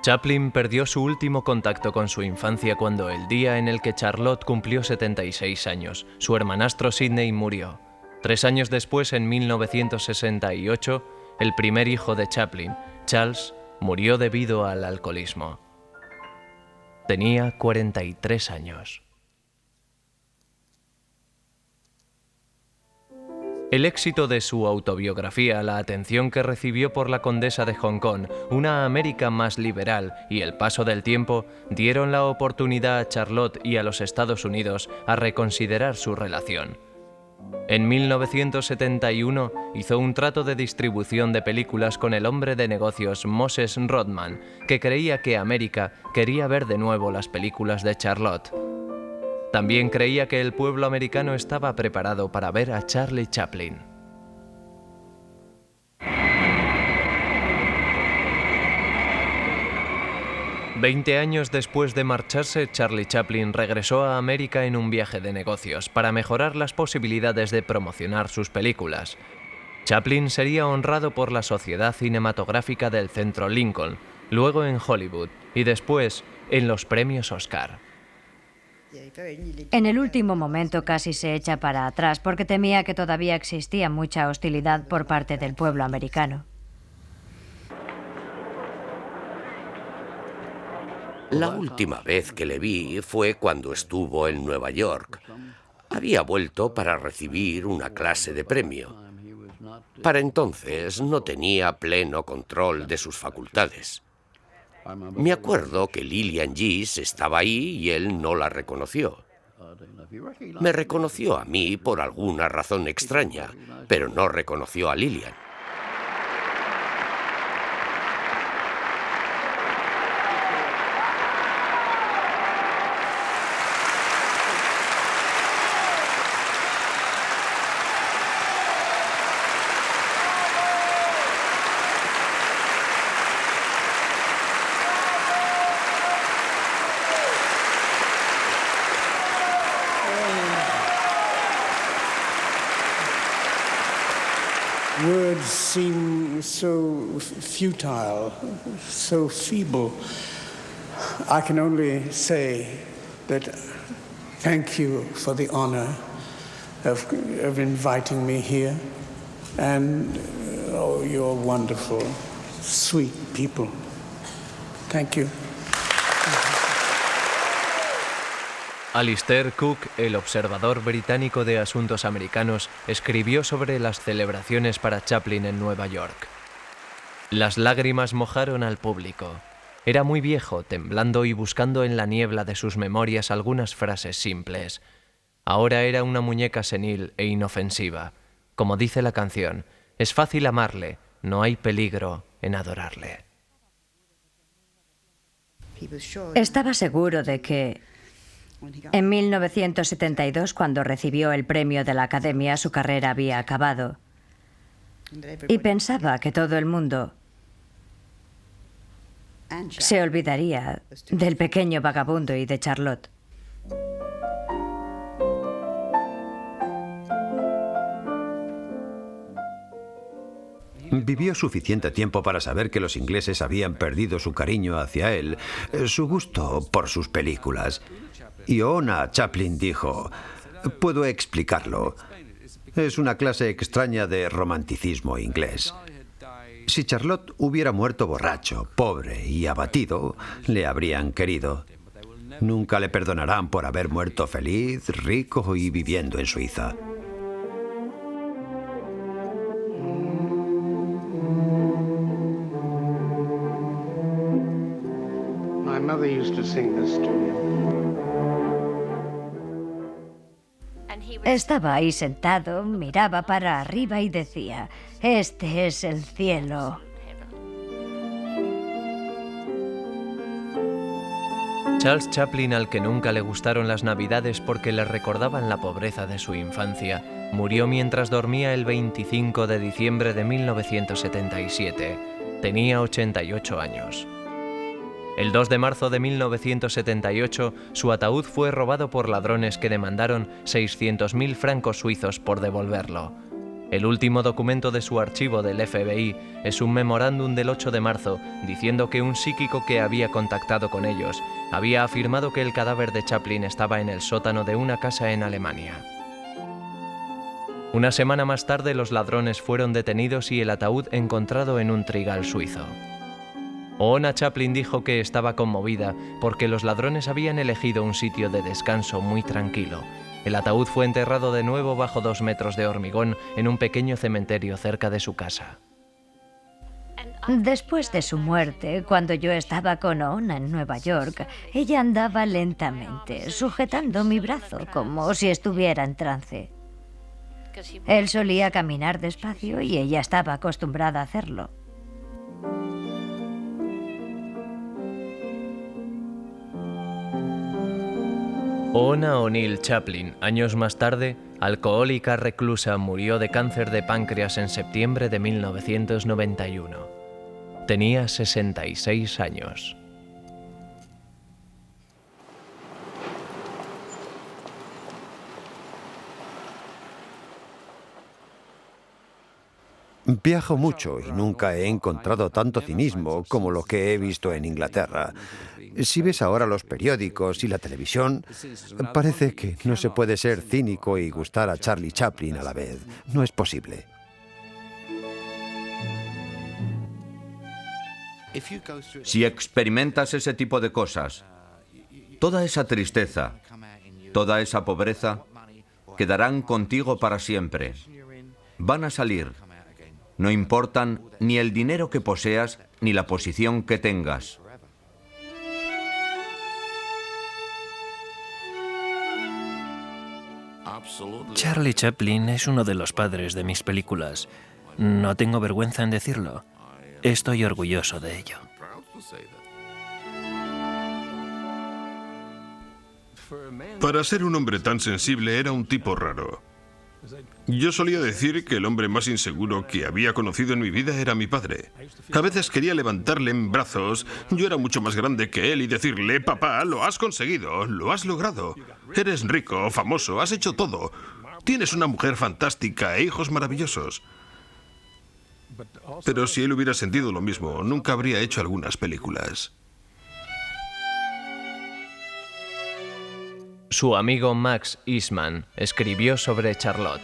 Chaplin perdió su último contacto con su infancia cuando el día en el que Charlotte cumplió 76 años, su hermanastro Sidney murió. 3 años después, en 1968, el primer hijo de Chaplin, Charles, murió debido al alcoholismo. Tenía 43 años. El éxito de su autobiografía, la atención que recibió por la condesa de Hong Kong, una América más liberal y el paso del tiempo dieron la oportunidad a Charlotte y a los Estados Unidos a reconsiderar su relación. En 1971 hizo un trato de distribución de películas con el hombre de negocios Moses Rodman, que creía que América quería ver de nuevo las películas de Charlotte. También creía que el pueblo americano estaba preparado para ver a Charlie Chaplin. Veinte años después de marcharse, Charlie Chaplin regresó a América en un viaje de negocios para mejorar las posibilidades de promocionar sus películas. Chaplin sería honrado por la Sociedad Cinematográfica del Centro Lincoln, luego en Hollywood y después en los premios Oscar. En el último momento casi se echa para atrás porque temía que todavía existía mucha hostilidad por parte del pueblo americano. La última vez que le vi fue cuando estuvo en Nueva York. Había vuelto para recibir una clase de premio. Para entonces no tenía pleno control de sus facultades. Me acuerdo que Lillian Gish estaba ahí y él no la reconoció. Me reconoció a mí por alguna razón extraña, pero no reconoció a Lillian. Words seem so futile, so feeble. I can only say that thank you for the honor of inviting me here. And, oh, you're wonderful, sweet people. Thank you. Alistair Cook, el observador británico de asuntos americanos, escribió sobre las celebraciones para Chaplin en Nueva York. Las lágrimas mojaron al público. Era muy viejo, temblando y buscando en la niebla de sus memorias algunas frases simples. Ahora era una muñeca senil e inofensiva. Como dice la canción, es fácil amarle, no hay peligro en adorarle. Estaba seguro de que en 1972, cuando recibió el premio de la Academia, su carrera había acabado. Y pensaba que todo el mundo se olvidaría del pequeño vagabundo y de Charlotte. Vivió suficiente tiempo para saber que los ingleses habían perdido su cariño hacia él, su gusto por sus películas. Y Oona Chaplin dijo: puedo explicarlo. Es una clase extraña de romanticismo inglés. Si Charlotte hubiera muerto borracho, pobre y abatido, le habrían querido. Nunca le perdonarán por haber muerto feliz, rico y viviendo en Suiza. My mother used to sing this to me. Estaba ahí sentado, miraba para arriba y decía: este es el cielo. Charles Chaplin, al que nunca le gustaron las Navidades porque le recordaban la pobreza de su infancia, murió mientras dormía el 25 de diciembre de 1977. Tenía 88 años. El 2 de marzo de 1978, su ataúd fue robado por ladrones que demandaron 600.000 francos suizos por devolverlo. El último documento de su archivo del FBI es un memorándum del 8 de marzo diciendo que un psíquico que había contactado con ellos había afirmado que el cadáver de Chaplin estaba en el sótano de una casa en Alemania. Una semana más tarde, los ladrones fueron detenidos y el ataúd encontrado en un trigal suizo. Oona Chaplin dijo que estaba conmovida porque los ladrones habían elegido un sitio de descanso muy tranquilo. El ataúd fue enterrado de nuevo bajo 2 metros de hormigón en un pequeño cementerio cerca de su casa. Después de su muerte, cuando yo estaba con Oona en Nueva York, ella andaba lentamente, sujetando mi brazo como si estuviera en trance. Él solía caminar despacio y ella estaba acostumbrada a hacerlo. Oona O'Neill Chaplin, años más tarde, alcohólica reclusa, murió de cáncer de páncreas en septiembre de 1991. Tenía 66 años. Viajo mucho y nunca he encontrado tanto cinismo como lo que he visto en Inglaterra. Si ves ahora los periódicos y la televisión, parece que no se puede ser cínico y gustar a Charlie Chaplin a la vez. No es posible. Si experimentas ese tipo de cosas, toda esa tristeza, toda esa pobreza, quedarán contigo para siempre. Van a salir. No importan ni el dinero que poseas ni la posición que tengas. Charlie Chaplin es uno de los padres de mis películas. No tengo vergüenza en decirlo. Estoy orgulloso de ello. Para ser un hombre tan sensible era un tipo raro. Yo solía decir que el hombre más inseguro que había conocido en mi vida era mi padre. A veces quería levantarle en brazos, yo era mucho más grande que él, y decirle: papá, lo has conseguido, lo has logrado. Eres rico, famoso, has hecho todo. Tienes una mujer fantástica e hijos maravillosos. Pero si él hubiera sentido lo mismo, nunca habría hecho algunas películas. Su amigo Max Eastman escribió sobre Charlotte.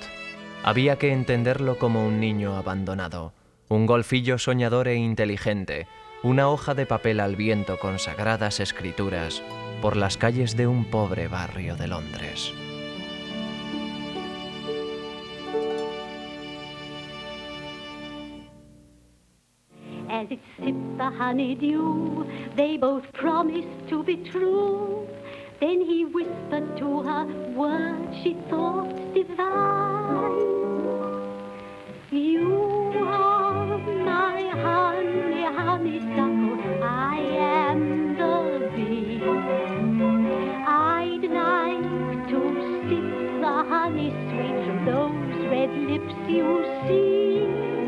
Había que entenderlo como un niño abandonado, un golfillo soñador e inteligente, una hoja de papel al viento con sagradas escrituras por las calles de un pobre barrio de Londres. as it sipped the honeydew. They both promised to be true. Then he whispered to her words she thought divine. You are my honey, honeysuckle, I am the bee. I'd like to sip the honey sweet from those red lips you see.